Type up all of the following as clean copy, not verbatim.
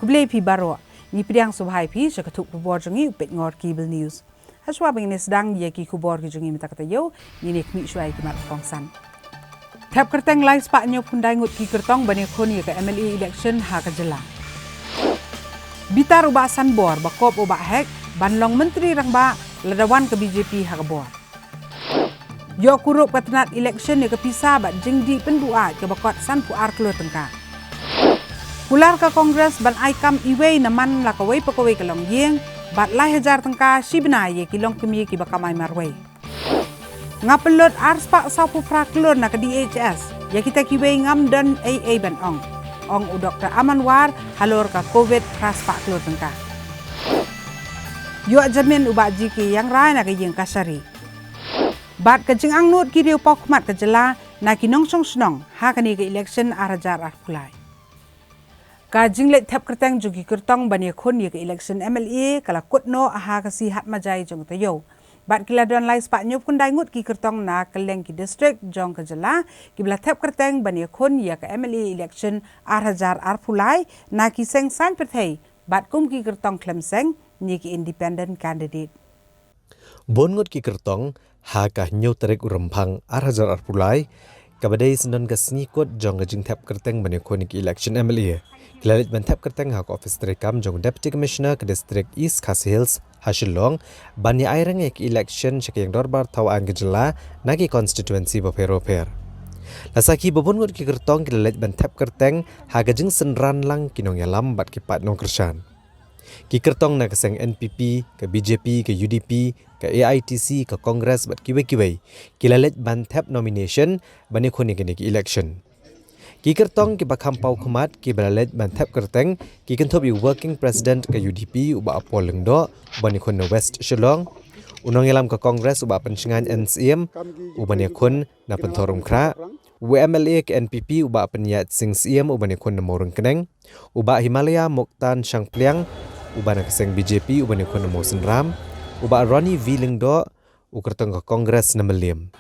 kublai pi baro ni piang subhai pi sakatuk kubor jongi upet ngor cable news. Haswa bangin sedang ye ki kubor ki jongi mita kata yo ni nek mi shwai ki mat kongsan. Thap kerteng lai spa nyop hundai ngut ki kertong bani khon ye ka MLA election ha ka jela. Bitar uba san bor bakop uba hek banlong menteri rangba ladawan ke BJP ha ka bor. Yo kurup katenat election ye ke pisah bat jengdi pendua ke bakot san puar keluar tengka. Pular ke kongres ban aikam iwei naman la kawai pakawai ke long yeng bat lai hajar tengka shibna ye ki long kemi ki bakamai marwai. Ngapelot arspa sapu praklur na ke DHS ya kita kiwei ngam dan AA ban ong. Ong u Dr. Amanwar halor ka COVID kraspa keluar tengka. Yo jamin ubak jiki yang rai na ke yeng kasari. Bat ke jeng angnut ki riu pok mat ke jela na ki nong song snong ha kani ke election arajar arkulai. Ka jing let thap kerteng jugi kertong bani khon ye ke election MLA kala kutno aha ka si hat majai jong tayo. Bat kila don lai spa nyop kundai ngut ki kertong na keleng ki district jong ke jela ki bla thap kerteng bani khon ye ke MLA election arajar arkulai na ki seng san perthei bat kum ki kertong klemseng ni ki independent candidate. Bongot ki kertong ha ka nyau terek urempang arhajar arpulai kabadai senon ka sngikot jong jing thap kerteng bani khonik election MLA kilalit ban thap kerteng ha ka office terekam jong deputy commissioner ke district East Khasi Hills Hashilong bani airang ek election chekeng dorbar tawang gejela nagi constituency baperoper lasaki bongot ki kertong kilalit ban thap kerteng ha ka jing senran lang kinong yalam bat ki pat nong kershan ki kertong na keseng NPP ke BJP ke UDP ke AITC ke Kongres bat kiwe-kiwe kilalet ban thap nomination bani khoni ke election ki kertong ki bakham pau khumat ki balalet ban thap kerteng ki kenthop yu working president ke UDP uba apol lengdo bani khon West Shillong unong elam ke Kongres uba pensingan NCM ubani khon na pentorum kra WMLA ke NPP uba penyat sing CM ubani khon na morung keneng uba Himalaya Moktan Shangpliang uba na keseng BJP uba ni khon na Mosen Ram uba Ronnie V Lengdo ukertong ke Kongres na Meliam.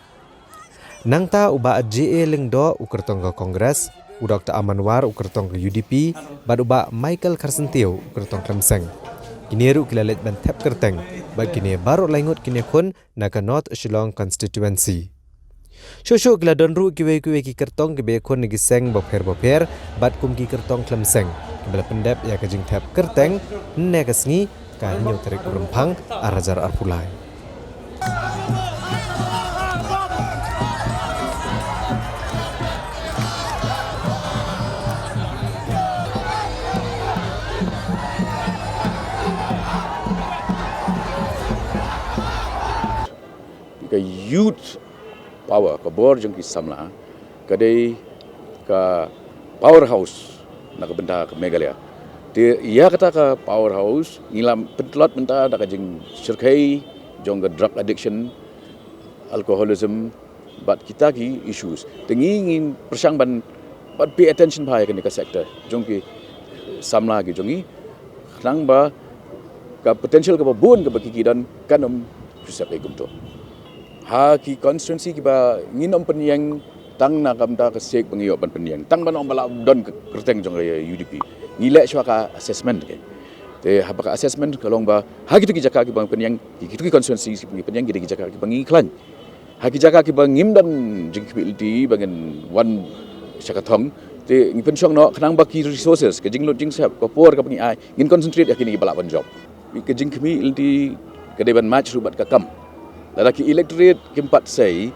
Nangta uba JA Lengdo ukertong ke Kongres, u Dr. Amanwar ukertong ke UDP, bad uba Michael Karsentio ukertong Klemseng. Kini ru kilalet ban thap kerteng, bad kini baru laingut kini khon na ke North Shillong constituency. Shosho kiladon ru kiwe-kiwe ki kertong ke be khon nigi seng boper bad kum ki kertong Klemseng. Kembali pendap ya ke jing thap kerteng, ne kesngi ka nyau terik urempang arajar arpulai. Ke youth power ke bor jong ki samla kadai ka powerhouse na ke benda ke Meghalaya dia ia kata ke powerhouse ngilam pentlot benda dak jeng syirkai jong ke drug addiction alcoholism but kita ki issues tengingin persang ban but pay attention bhai ke ka sector jong ki samla ki jongi khang ba ka potential ke bun ke baki dan kanom susap egum to ha ki constituency ki ba nginom penyang tang na kamda ke sek pengiyo ban penyang tang ban bala don kerteng jong UDP ngilek syaka assessment ke te habaka assessment kalong ba ha gitu ki jaka ki bang penyang ki gitu ki constituency ki penyang ki jaka ki bang iklan ha ki jaka ki bang ngim dan jing ki bangen one syaka thong te ngi pensyong no khnang ba ki resources ke jing lot jing sap ko por ka pengi ai ngin concentrate yakini bala ban job ke jing kmi ilti ke deban match rubat ka kam lalaki electorate kimpat sei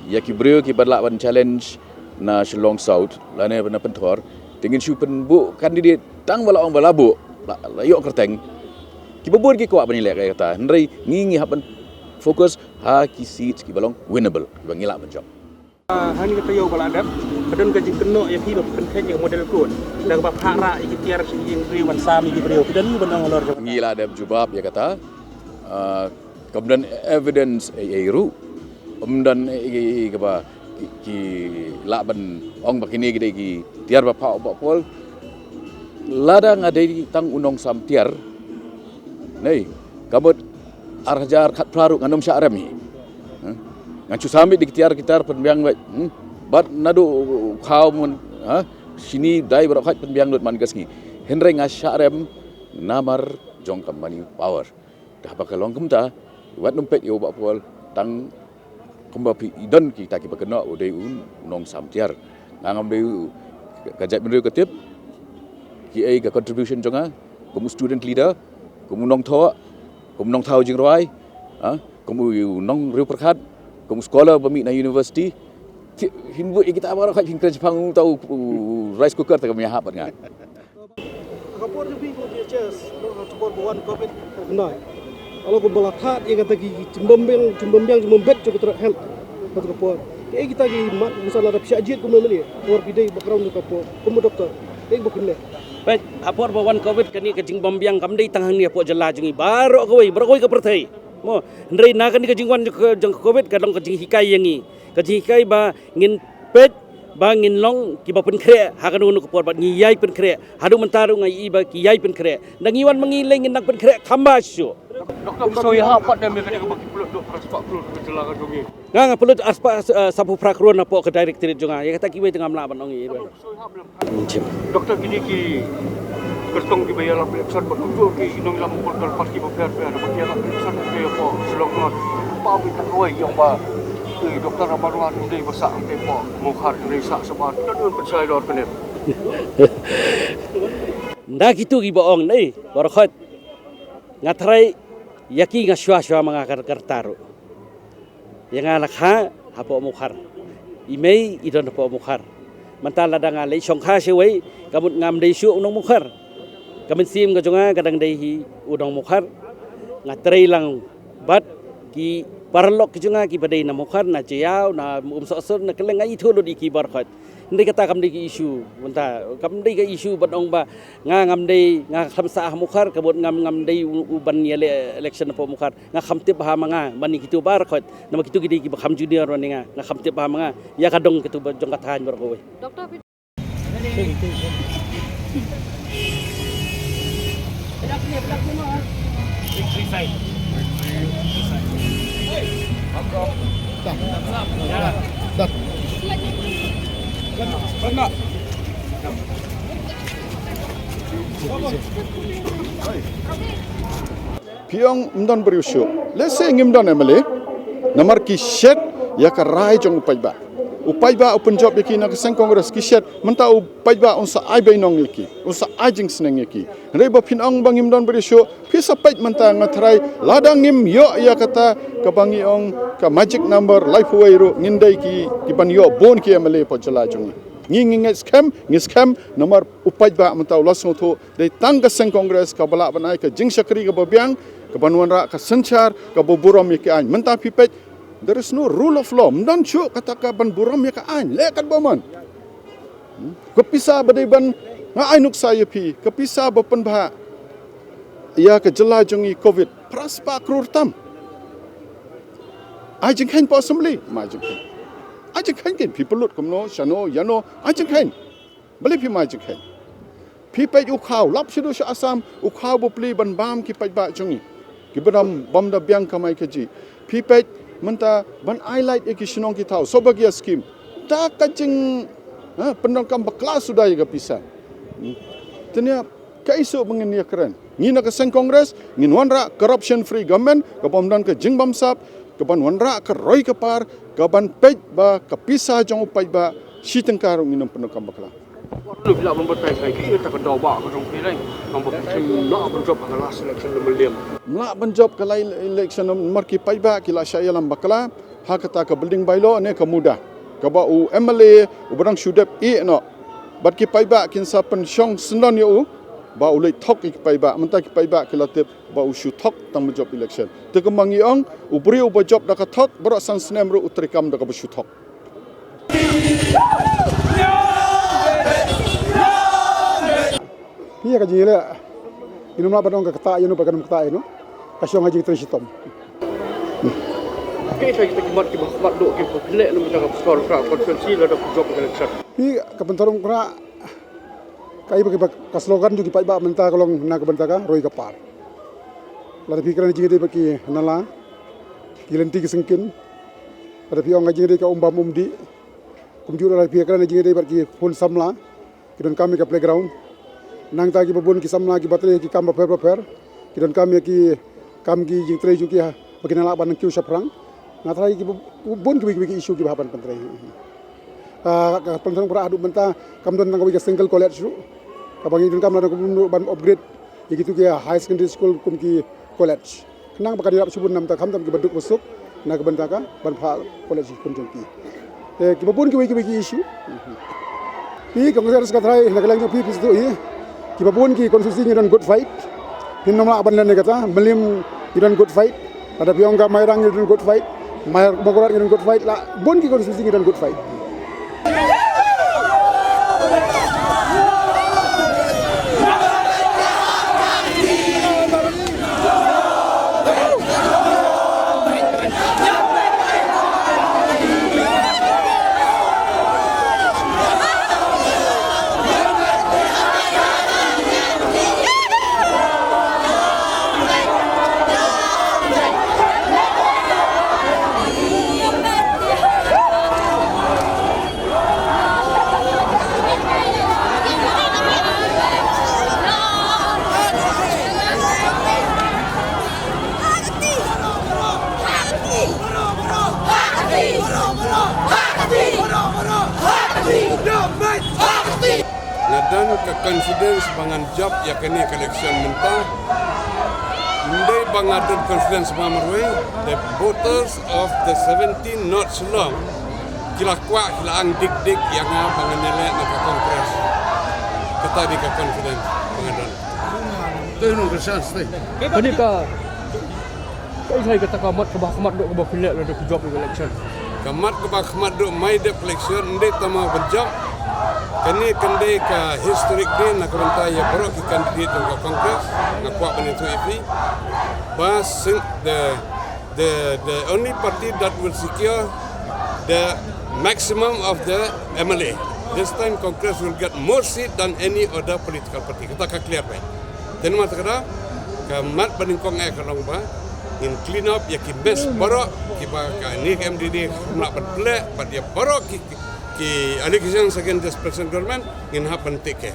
ya ki brio ki badla ban challenge na Shillong South lane bana pentor tingin syupen bu kandidat tang bala ong bala bu la yok kerteng ki bobor ki ko bani lek kata ndrei ngingi haban fokus ha ki seats ki balong winnable ki bangila ban job hani kata yo bala dap kadon ka jing keno ya ki ben ken yang model kun nang ba phara iki tiar sing brio ban sami ki brio kidan yu ban ngolor job ngila dap jubab ya kata kemudian evidence ru kemudian apa ki laban ong bakini gede ki tiar ba pau ba pol lada ngadai tang unong sam tiar nei kabut arjar khat praru nganom syarem ni ngacu sami di tiar kitar penbiang bat nadu khaw mun sini dai bro khat penbiang lut man gasngi Henry ngasharem namar jong company power. Dah bakalong kumta wat numpet yo bapol tang kumbapi idon kita ki bakena udai nong samtiar. Ngam deu kajat mendu ketip ki ai ka contribution jonga kamu student leader kamu nong tho kamu nong thau jing roi kamu nong riu perkhat kamu sekolah bami na university hinbu kita amar kha king krajpang tau rice cooker ta kami hap ngai kapor jubi ko chess kapor bawan covid kenai kalau ko balathat yang kata ki cimbembang bet jo ketra help pat kapor kita ki mat misalnya ada psiajit ko memeli or pidai background kapor ko doktor bukan baik apor bawan covid kani ke cimbembang kamdai tanghang ni apo jela jungi baro koi ka perthai mo ndrei na kani ke jingwan jong covid kadang ke jing hikai yangi ke jing hikai ba ngin pet ba ngin long ki ba pen kre ha kan unu kapor ba ngi yai pen kre hadu mentaru ngai ba ki yai pen kre dangiwan mangileng ngin nak pen kre khamba syu doktor so ya pat dem kani ko baki pulut dok raspak pulut jela ka jungi nga pulut aspa sapu prakron apo ke directorate jonga ya kata ki we tengah mla ban ongi doktor kini ki kertong ki bayar lapel eksan betul ki inong lam portal parti beper ada bagi anak eksan ke apa selongot pa bi tak roi yang ba doktor Ramadhan udah besar tempo mukhar risa sebar dan percaya dor kenet nda gitu ki boong nei barakhot ngatrai yaki ngaswa mangakar kartaru yang alakha hapo mukhar imei idon hapo mukhar mantala danga le songkha sewei kamut ngam dei su unong mukhar kamen sim ka jonga kadang dei hi udong mukhar ngatrai lang bat ki parlok ki jonga ki badai na mukhar na jiau na sosor na keleng ai tholo di ki barkhat ndai kata kam dei ki isu manta kam dei ka isu badong ba ngam dei nga khamsa mukhar kabut ngam dei uban yele election po mukhar nga khamtip ha manga bani kitu barkhat nama kitu gidi ki kham junior wani nga khamtip ha manga ya kadong kitu jong kathan barko we doktor Piang mdan beriusyo. Lese ngimdan emale. Namar ki shed ya ka rai jong upai ba open job yaki na keseng kongres ki shed menta upai ba unsa ai bai nong yaki unsa ajing seneng yaki. Reba pinang bang ngimdan beriusyo pisa pait menta ngatrai ladang ngim yo ya kata ka bangi ong ka magic number life way ro ngindai ki ban yo bon ki emale po jala jong. Ngis scam nomor upai ba menta ulas ngoto dei tang keseng kongres ka bala banai ka jing sakri ka babiang ka banwan ra ka senchar ka boburom yaki an menta pipet. There is no rule of law. Mdan chu kata ka ban buram ya ka an lekat baman. Kapisa badai ban nga ainuk saya pi kapisa bapan ba ya ka jela jongi covid praspa krurtam. Ajing kain po assembly majing kain. Ajing kain ken people lut komno shano yano ajing kain. Bali pi majing kain. Pi pai ukhaw lap shido sha asam ukhaw bo pli ban bam ki pai ba jongi. Ki badam bam da biang kamai kaji. Pi pai menta ban highlight iki sinong ki tahu sobagia skim ta kacing penongkam baklas sudah ya pisah tanya kaiso mengenai keren ngina ke seng kongres ngin wanra corruption free government ke pemdan ke jingbam sap ke ban wanra ke roi ke par ke ban pej ba ke pisah jong upai ba sitengkar nginam penongkam baklas lu bila mempertai kai ki ta ka ba ka jong pilai nombor nak berjob ka selection lemeliam Mlak benjob ke lain election nomor ki paiba ki la syaya lam bakla ha kata ke building bylaw ne ke mudah ke ba u MLA u barang syudep no bat ki paiba kin sa pen syong sendon yo ba u le thok ki paiba menta ki paiba ki latip ba u shu thok tang benjob election te ke mangi ong u bri u benjob da ka thok bro san snem ru utrikam da ka shu thok Iya ka jile inum la badong ka kata yunu bagan kata inu kasyong haji trisitom kita kimat ki mat do ki pile lu ta skor ka konferensi la da job election i ka pentorong kra kai bagi ka slogan ju ki pai ba menta kolong na ka benta ka roi ka par la da pikiran jingi de baki nala kilenti ki sengkin ada piong jingi de ka umbam umdi kumjura la pikiran jingi de baki full samla kidon kami ka playground nang ta ki babun ki samla ki batre ki kam paper ki dan kam ki kam ki jing tre ju ki bagi nalak ban ki usaprang ngatrai ki bun ki isu ki bahapan pentre pentrang pra adu benta kam don nang ki single college ru ka bangi dan kam la ban upgrade ki tu ki high secondary school kum ki college nang bakal dirap subun nam ta kam tam ki baduk masuk na ka benta ka ban pha college kun jong ki babun ki isu pi kongres ka trai na kalang pi pi tu ki babun ki konstitusi ngiran good fight hin nomla aban lan kata melim ngiran good fight ada piong ka mairang ngiran good fight mair bogorat ngiran good fight la bon ki konstitusi ngiran good fight Ngadan ke confidence bangan job ya kini election mentah. Hindi bangadun confidence mamarway. The voters of the 17 not long kila kuat kila ang dik yang bangan nilai nak kongres. Kita di ke confidence bangadun. Itu yang kesan sih. Ini saya kata kamat kebahamat dok kebah pilih ada job election. Kamat kebahamat dok mai de election hindi tama berjob. Kini kendai ke historik dia nak bentai ya baru ki kandidat ke kongres nak kuat begitu ifi. But the only party that will secure the maximum of the MLA. This time Congress will get more seat than any other political party. Kita akan clear baik. Dan mata kata kamat peningkong kalau ba in clean up ya ki best baru ki ba ka ni MDD nak berplek pada dia baru ki allegations against this present government in happen take care.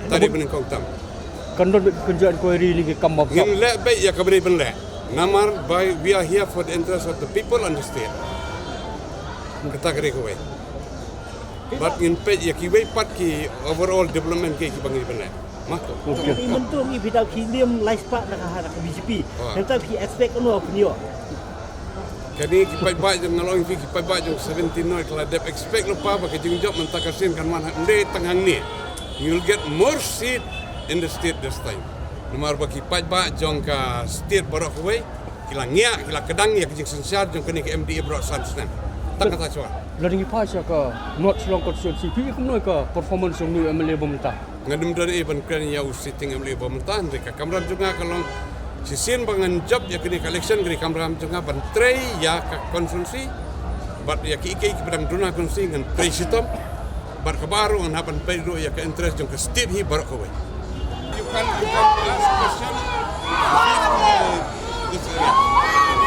Tadi peningkong tam. Kandon kerjaan kuari ni ke kamap. In lek baik ya kabari penlek. Namar by we are here for the interest of the people and the state. Kita kere kowe. But in page ya ki way part ki overall development ki bangi penlek. Mah. Bentuk ni bidau kilium lais pak nak BJP. Nanti ki expect anu opinion. Kani kipai baik jeng ngalong fi kipai baik jeng 17 noi kalau dep expect lupa pakai jeng job mentakasin kan man ndai tangang ni. You'll get more seat in the state this time. Nomor bagi kipai baik jeng ka state baru kowe kila ngia kila kedang ya jeng sensiar jeng kini ke MDA baru sansnem. Tak kata soal. Lalu ni pasal ke not long constituency pi kum noi ke performance yang ni MLA pemerintah. Ngadum dari even kan ya sitting MLA pemerintah mereka kamran juga kalau sisin bangan job ya kini election kini kamram juga bantrai ya ke konsumsi bat ya ki pedang duna konsumsi dengan presitom bat kebaru dengan hapan pedo ya ke interest jong ke state hi baru kowe you can ask question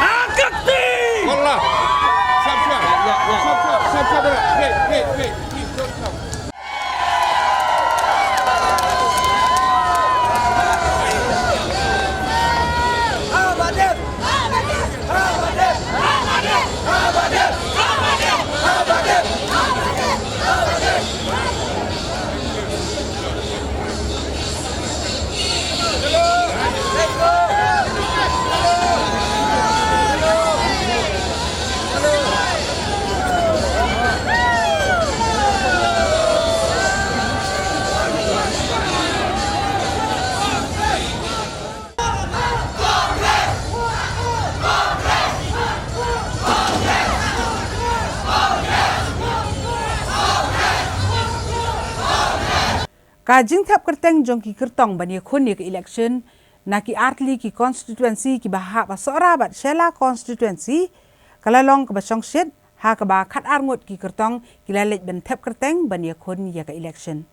Angkati! Allah sab wait please don't come. Kajing thap kerteng jong ki kertong bani khon ni ke election na ki artli ki constituency ki bahak ba sora bat shela constituency kalalong ke basong shet ha ka ba khat arngot ki kertong ki lalet ben thap kerteng bani khon ya ke election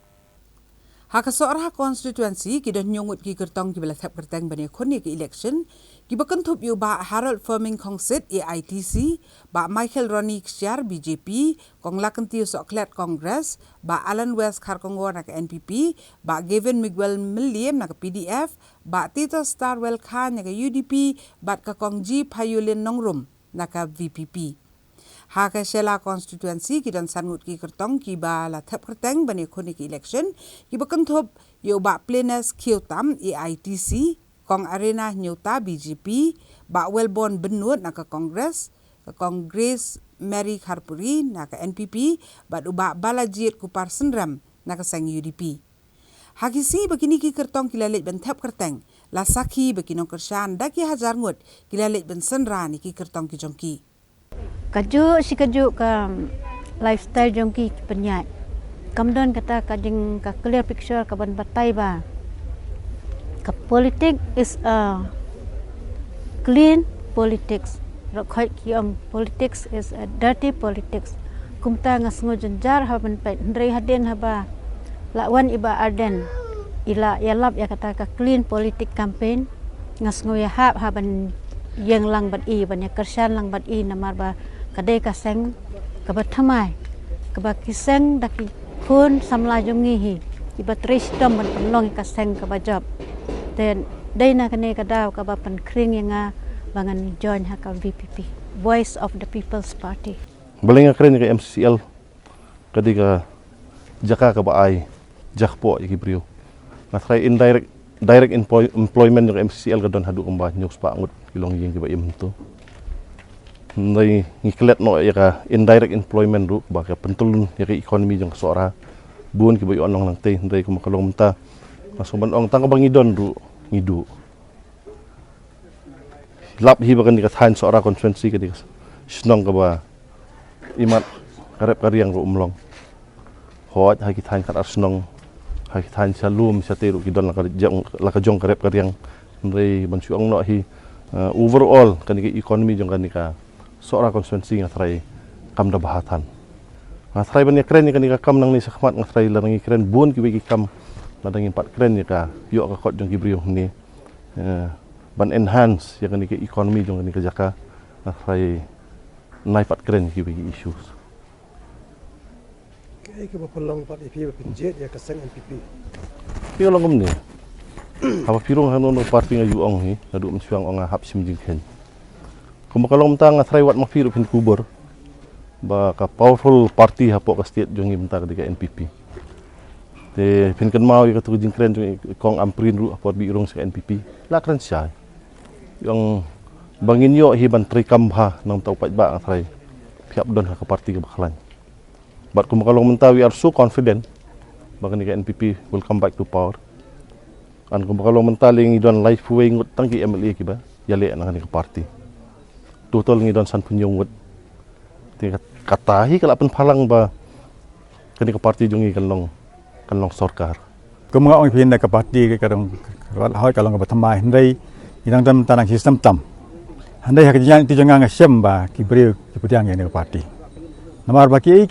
Hakasora konstituensi kidon nyungut ki kertong ki belathap kerteng bani khoni ki election ki bakentup yu ba Harold Firming Kongsit AITC ba Michael Ronnie Ksiar BJP kong lakentiu soklet Congress ba Alan West Kharkongor nak NPP ba Gavin Miguel Milliam nak PDF ba Tito Starwell Khan nak UDP ba ka Kongji Payulin Nongrum nak VPP. Haka Shela konstituensi ki dan sangut ki kertong ki ba la thap kerteng bani khoni ki election ki bakentup yu ba Plenas Kyotam AITC kong Arena Nyota BJP ba Wellborn Benut nak Congress Mary Kharpuri nak NPP ba uba Balajit Kupar Sendram nak sang UDP. Hakisi begini ki kertong kilalit ben thap kerteng la sakhi bekinong kersan daki hajar ngut kilalit ben senra ni ki kertong ki jongki. Kaju si kaju ka lifestyle jongki penyat. Kamdon kata kajing ka clear picture ka ban batai ba. Ka politik is a clean politics. Rakhai ki politics is a dirty politics. Kumta ngasngo jenjar ha ban pai ndrei haden ha ba. Lawan iba arden. Ila yalap ya kata ka clean politik campaign ngasngo ya ha ban yang lang bat i ban ya kersan lang bat i namar ba kadai ka seng ka ba thamai ka ba kiseng daki kun samla jongi hi iba tristom ban penlong ka seng ka ba job then dai na kane ka daw ka ba pan kring yang bangan join ha ka VPP Voice of the People's Party balinga kren ka MCL kadi ka jaka ka ba ai jakpo iki brio ngatrai direct employment yung MCL ka don hadu kumba news pa ngut ilong yeng kiba imto ndai ngiklet no ya ka indirect employment ru ba ka pentulun ya ka economy jong sora buon kiba yon nang te ndai ko makalong ta masuban ong tang bang idon ru ngidu lap hi ba kan ka than sora constituency ka di snong ka ba imat karep karyang ru umlong hot ha ki than ka snong ha ki than salum sa teru ki don la ka jong karep karyang ndai bansuang no hi overall kaniki economy jong kanika sora konstituensi ngatrai kam da bahatan ngatrai ban kren ni kanika kam nang ni sakmat ngatrai langi kren bun ki wiki kam ladang 4 kren ni ka yo ka kot jong gibriu ni ban enhance ya kaniki economy jong kanika jaka ngatrai nai 4 kren ki wiki issues kai ke bapalong pat IP penjet ya kasang NPP pi long kom ni apa pirong hanono parti nga yuong hi nadu msuang onga hap sim jingken kumakalong tang ngatrai wat mafiru pin kubur ba ka powerful party hapo ka state jongi bentar ka NPP te pin kan mau ka tu jingkren jong kong amprin ru apot bi irong sa NPP la kran sia yung bangin yo hi ban tri kamha nang tau pat ba ngatrai piap don ka parti ka baklan but kumakalong menta we are so confident bagani ka NPP will come back to power an kung bakalo mentaling idon life way ngut tangki MLA kiba yale nang ni party total ngidon san punyong ngut ti katahi kala pen phalang ba kani ka party jongi kanlong sarkar kumnga ong pin ka party ka kadang hoi kalong ka thamai ndai inang dam tanang sistem tam handai ha kijan ti jonga ngasem ba ki bri ki pudiang yang ka party namar ba ki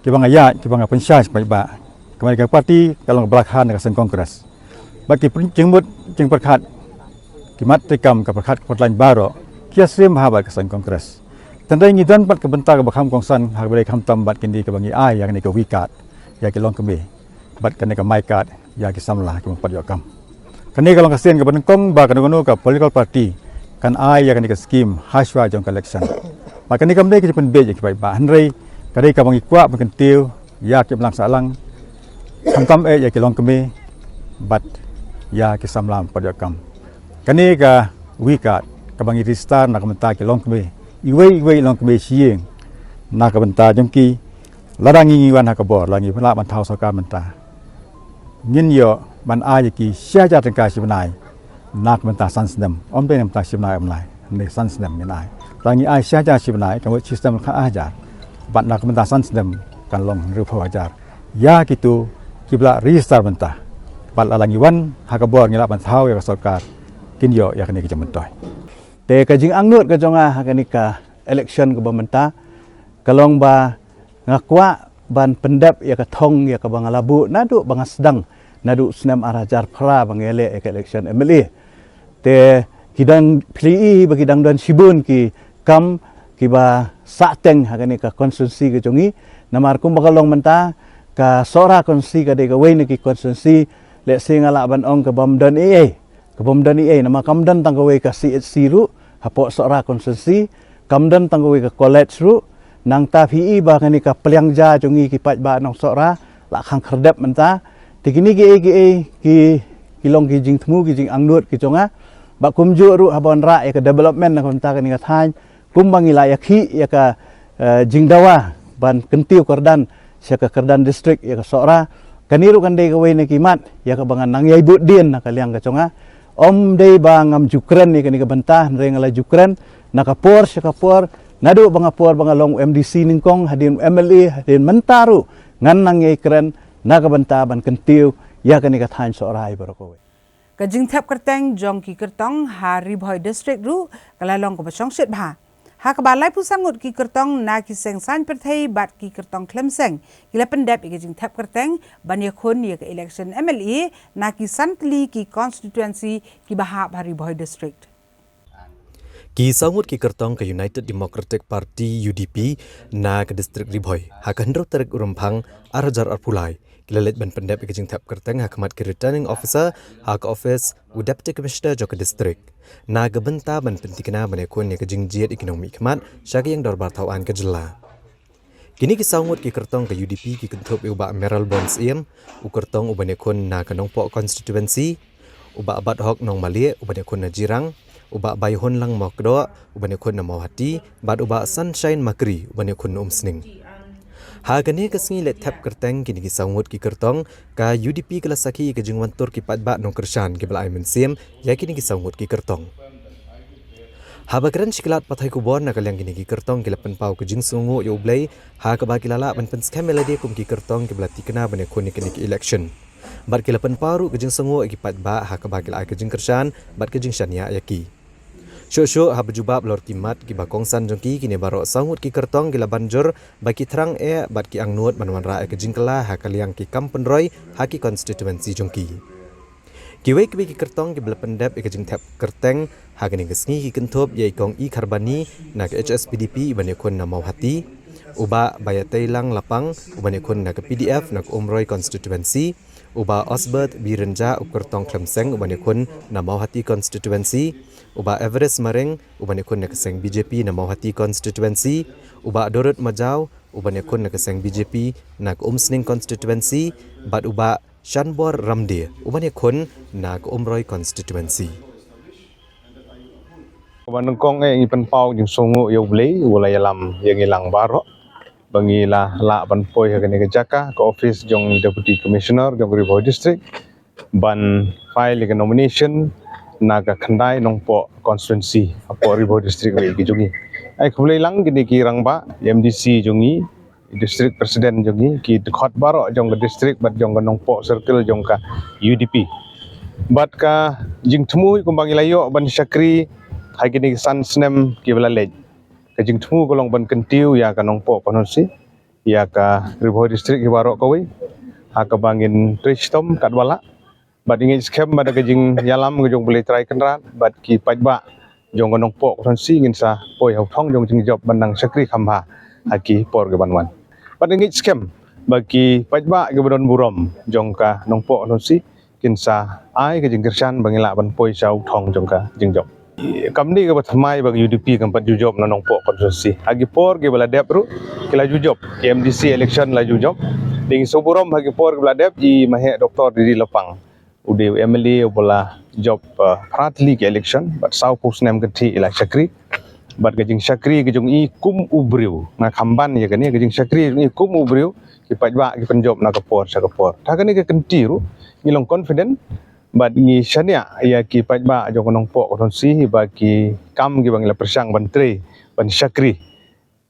bang ya ki bang pensyas ba kemari ka party kalong belakhan ka sen kongres bagi jengmut jeng perkat kimat tekam ke perkat lain baro kia srim habat kesan kongres tandai ngidan bat ke bentar ke bakam kongsan har balik ham tambat kindi ke bangi ai yang ni ke wikat ya ke long keme bat kene ke maikat ya ke samlah ke empat yakam kene kalong kasien ke benengkong ba kene ke political party kan ai yang ni ke scheme haswa jong election maka ni kamde ke pen be ke ba hanrei kadai ke bangi kwa benkentiu ya ke belang salang ham ya ke long keme bat ya ke samlam padakam kani ka wikat ka bangi ristar nak menta ke long keme iwei long keme sieng nak benta jongki ladangi wan ka bor langi pala ban thau sarkar menta ngin yo ban ai ki sia ja tengka sibnai nak menta sansdem om pe menta sibnai amlai ne sansdem minai langi ai sia ja sibnai ka sistem kha ajar ban nak menta sansdem kan long rupa ajar ya kitu kibla ristar menta bal alangi wan hakabor ngila ban thau ya sarkar kinyo ya kini kejamentoi te kajing angnut ka jonga hakani ka election ke bamenta kalong ba ngakwa ban pendap ya ka thong ya ka bangalabu nadu bangasdang nadu senam arajar pra bangele ya ka election MLA te kidang pilih bagi dang dan sibun ki kam ki ba sateng hagani ka konstitusi ke jongi namar kum bakalong menta ka sora konstitusi ka de ka wei ki konstitusi le singala ban ong ka bomdan nama kamdan tang ka wei ka CHC ru hapo sora konstitusi kamdan tang ka wei ka college ru nang ta PE ba kani ka pelyangja jongi ki pat ba nong sora la khang kherdep menta tikini ki long ki jing thmu ki jing angnut ki jonga ba kumju ru habon ra ya ka development na konta kani ka thain kumbangila ya khi ya ka jingdawa ban kentiu kerdan sia ka kerdan district ya ka sora kaniru kan dei ka wei na kimat ya ka bangan nang yai but din na kaliang ka chonga om dei ba ngam jukren ni kani ka bantah rengala jukren na ka por sia ka por nadu bangapor bangalong MDC ningkong hadin MLA hadin mentaru ngan nang yai kren na ka bantah ban kentiu ya kani ka thain sora ai baro Kajing thap kerteng jong ki kertong hari boy district ru kalalong ko basong sit bha ha ka balai pusangut ki kertong na ki seng san perthai bat ki kertong klemseng kila pendap ki jing thap kerteng ban ya khon ya ka election MLA na ki santli ki constituency ki baha hari boy district Ki sangut ki kertong ke United Democratic Party UDP na ke distrik Riboy ha ka hendro terek urumpang arajar arpulai kilalet ban pendap ke jing thap kerteng ha kamat ke returning officer ha ka office u deputy commissioner jo ke distrik na ke benta ban pentikna ban ekon ne ke jing jiat ekonomi kamat syaki yang dorbar tawan ke jela kini ki sangut ki kertong ke UDP ki kentup u ba Meral Bonds iem u kertong u ban ekon na ke nongpo constituency u ba abad hok nong malie u ban ekon na jirang uba bayhon lang mokdo ubane kon na mawhati bad uba sunshine makri ubane kon umsning ha gani kasngi le thap kerteng kini ki sangut ki kertong ka UDP kelasaki ke jingwantur ki patba nong kershan ki belai mensim ya kini ki sangut ki kertong ha bakran shiklat pathai ku bon na kalyang kini ki kertong ki lapan pau ke jing sungu yo blai ha ka ba kilala ban pen scam melade kum ki kertong ki belati kena bane kon kini ki election bar ki lapan paru ke jing sungu ki patba ha ka ba kilai ke jing kershan bat ke jing shania yaki Syuk-syuk hab jubab lor kimat ki bakong san jongki kini baro sangut ki kertong gila banjur baki terang bat ki angnut manwan ra ke jingkala ha kaliang ki kampenroi ha ki constituency jongki. Kiwei ki kertong ki bela pendap ke jing thap kerteng ha kini gesngi ki kentup yai kong i karbani na ke HSPDP bane kon na mawhati uba bayatai lang lapang ubane kon na ke PDF na ke umroi constituency uba Osbert Birenja ukertong klemseng ubane kon na mawhati constituency uba Everest Mareng ubane kon na keseng BJP na mawhati constituency uba Dorot Majau ubane kon na keseng BJP na umsning constituency bat uba Shanbor Ramde ubane kon na umroi constituency Banung kong yang ipan pau jing sungu yo blei ulai alam yang ilang baro bangila la ban poi ha ke jaka ke office jong deputy commissioner jong Riboy district ban file ke nomination naga khandai nongpo constituency apo Riboy district we ki jongi ai khulai lang gini ki rangba MDC jongi district president jongi ki khot baro jong district bat jong nongpo circle jong ka UDP bat ka jing thmu kumbang ilayo ban syakri hai gini san snem ki belalej ka jing thmu golong ban kentiu ya ka nongpo kononsi ya ka Riboy district ki baro kawi ha ka bangin tristom kadwala bat ingin scam pada kejing yalam kejong boleh try kenran bat ki pajba jong gonong pok konsi ingin sa poi hau thong jong jing job bandang sakri khamba haki por ke banwan bat ingin scam bagi pajba ke badon burom jong ka nong pok konsi kinsa ai kejing kersan bangila ban poi sau thong jong ka jing job kamni ke batmai bagi UDP kan pat job nong pok konsi hagi por ke bala dep ru kila job MDC election la job ding soburom hagi por ke bala dep i mahe Dr. Didi Lepang ude MLA bola job pratli ke election but sau pus nem keti ila syakri but gajing syakri gajung i kum ubriu na khamban ya kani gajing syakri ni kum ubriu ki pajba ki penjob na kapor sakapor ta kani ke kenti ru ngilong confident but ngi syania ya ki pajba jong nong pok kon si ba ki kam ki bangila persang bantri ban syakri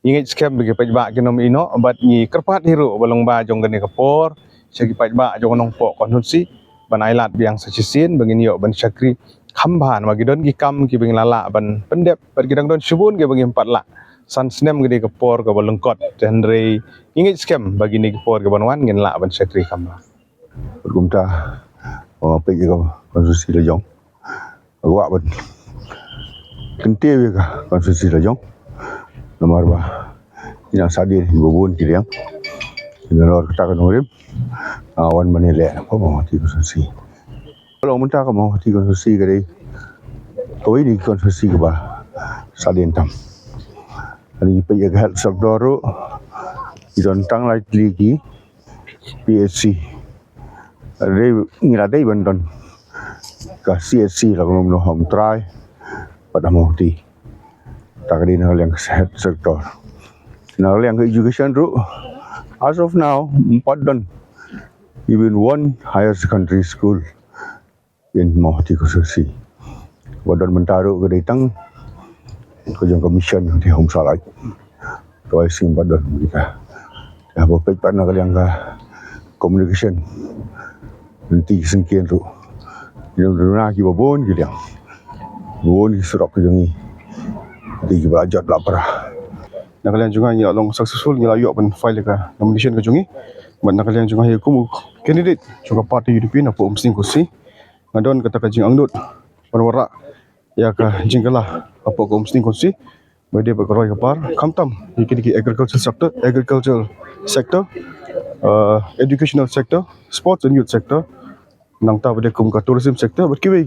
ingit scam bagi pajba ki nom ino but ngi kerpat hiru balong ba jong gani kapor syaki pajba jong nong pok kon si ban ailat biang sacisin bangin yo ban syakri khamban bagi don ki kam ki bangin lala ban pendep ban kidang don subun ki bangin 4 lak san snem gede ke por ke balengkot dan re ingit scam bagi ni ke por ke banwan ngin la ban sekretari kamla bergumta pe ke konstitusi lejong awak ban kente ka konstitusi lejong nomor ba ina sadir bobon kiriang ina lor kata kan urip awan menilai apa mau hati konstitusi kalau minta ka mau hati konstitusi gede kau ini konstitusi ke ba sadin tam ani pe ke hal sabdoro idon tang lai ligi PSC ada ngilade bandon ka CSC la kono hom try pada mohti takdin hal yang sektor nah yang education ru as of now 4 don even one higher secondary school in mohti konstitusi wadon mentaro ke datang ko jong commission di hom salai toy sim badon mereka ya bopek pana kalian ka communication nanti sengkian tu nak ki babon ki dia babon ki surok ke jangi di belajar lapar nak kalian juga ni long successful ni layu pen file ka nomination ke jungi ban nak kalian juga hukum candidate juga parti European apa umsing kursi ngadon kata ka jing angdut warwara ya ka jinggalah apa ko umsing kursi bade berkoroi kapar kamtam iki agricultural sector educational sector sports and youth sector nang ta bade kum ka tourism sector berkiwi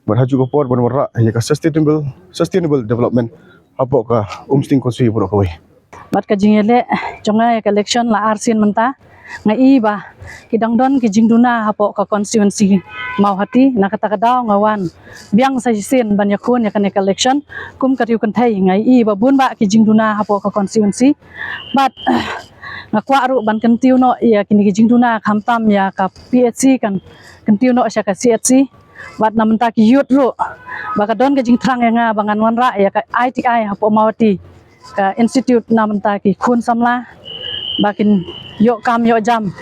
berhaju kapor warwara ya ka sustainable development apa ka umsting kursi bro koi bat ka jingele jonga ka election la arsin menta ngai ba kidang don ki jingduna hapo ka constituency mau hati na kata kadau ngawan biang sa sin banyakun ya kan election kum ka riu kan thai ngai ba bun ba ki jingduna hapo ka constituency bat ngakwa ru ban kan tiu no ya kini ki jingduna khamtam ya ka PHC kan tiu no sya ka CHC bat namenta ki youth ru ba ka don ka jing thrang ya nga bangan wan ra ya ka ITI hapo mawati ka institute namenta ki khun samla bakin yo kam yo jam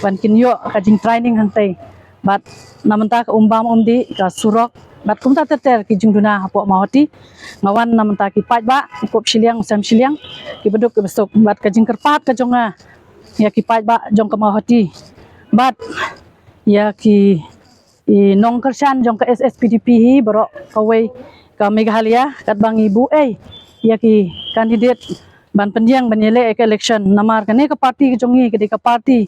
ban kin yo ka jing training hantai bat namenta ka umbam umdi ka surok bat kumta teter ki jingduna hapo mawati ngawan namenta ki paj ba kop siliang sam siliang ki beduk ki besok bat ka jing kerpat ka jonga ya ki paj ba jong ka mawati bat ya ki nong kersan jong ka SSPDP hi bro kawai ka Meghalaya kat bang ibu ya ki kandidat ban pendiang banyele ke election namar kane ka parti ke jongi ke ka parti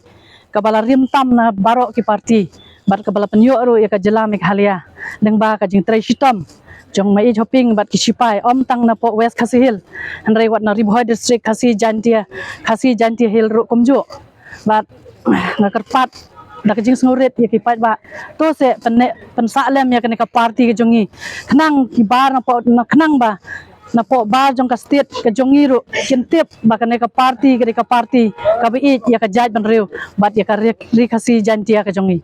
ka bala rimtam na baro ki parti bat ka bala penyo ro ya ka jela Meghalaya lengba ka jing trai sitam jong mai shopping bat ki sipai om tang na po west khasi hill handrai wat na ribhoi district khasi jantia hill ro komjo bat ngakarpat dak jing snoret ya ki pat ba to se pensa lem ya kane ka parti ke jongi khnang ki bar na po na khnang ba na po ba jong ka state ka jongi ro kintip ba kane ka parti ka bi ya ka jaj ban reu bat ya ka ri khasi jantia ka jongi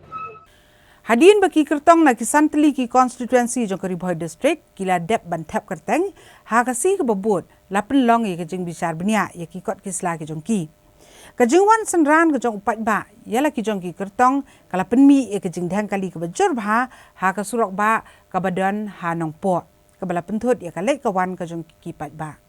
Hadin baki kertong na kisantli ki constituency jong ka Ribhoi district kila dep ban thap kerteng ha kasi ka babot lapin long ye ka jing bisar bnia ye ki kot kisla ki jong ki kajingwan senran ke jong upat ba yala ki jong ki kertong kala penmi e ke jing dhang kali ke bajur ba ha ka surok ba ka badan ha nong po ka bala penthut ya ka lek ka wan ka jong ki pat ba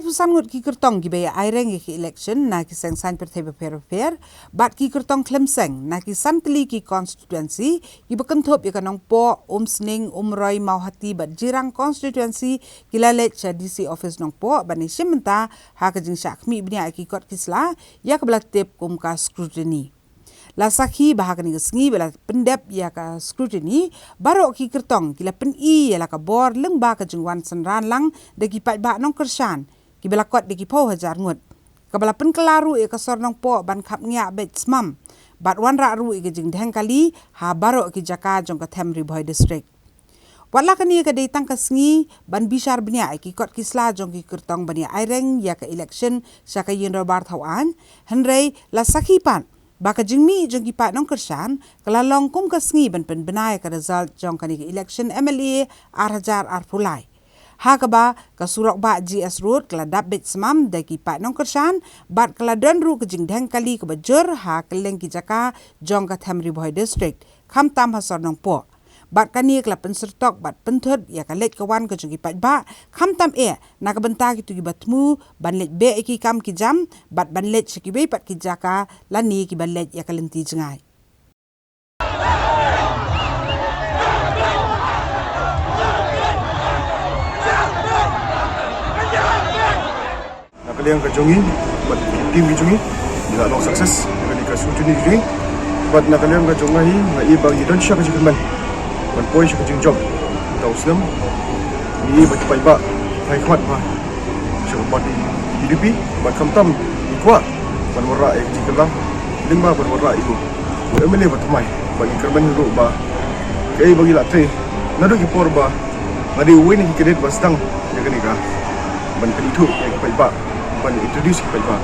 pusan ngut ki kertong ki baya aireng ki election na ki seng san perthai per bat ki kertong klemseng na ki santli ki constituency ki bekentop ya kanong po sning roy mauhati bat jirang constituency ki lalet cha DC office nong po bani simenta ha ka jing syakmi bnia ki kot kisla ya ka belatip ka scrutiny la sakhi bahagani ngi bela pendep ya ka scrutiny baro ki kertong kila pen ya la ka bor leng ba ka jingwan sanran lang de ki pat ba nong kersan ki bela kot de ki po hajar ngut ka bela pen kelaru ka sor nong po ban khap ngya bet smam bat wan ra ru ke jing dheng kali ha baro ki jaka jong ka Thamri Boy district wala kani ka dei tang ka sngi ban bishar bnia ki kot kisla jong ki kertong bania aireng ya ka election sa ka yin bar thawan henrei la sakhi pan baka jingmi jong ki pat nong kersan kala long kum ka sngi ban pen benai ka result jong kani election MLA Arhajar Arpulai ha ka ba ka surok ba GS road kala dap bet smam de ki pat nong kersan bat kala dan ru ka jing dheng kali ka bajur ha keleng ki jaka jong ka Thamri Boy district kham tam ha sor nong po bat kani kala pen sertok bat penthut ya ka let ka wan ka jong ki pat ba kham tam na ka benta ki tu ki batmu ban let be ki kam ki jam bat ban let ki be pat ki jaka lani ki ban let ya ka lenti jengai Nakaliang ka jongi bat tim ki jongi dila long success kali ka scrutiny jongi bat nakaliang ka jongi na ibang idon siya ka jikman ban poi siya ka jing job tau slam ni bat pai ba pai khmat ba siya bat PDP bat kamtam ikwa ban wara ek jiklang lingba ban wara ibu MLA bat mai ban kerban ru ba kai bagi la tre nadu ki por ba ngadi win ki kedet bastang ya kani ka ban itu ek pai ba ban introduce ki pai ba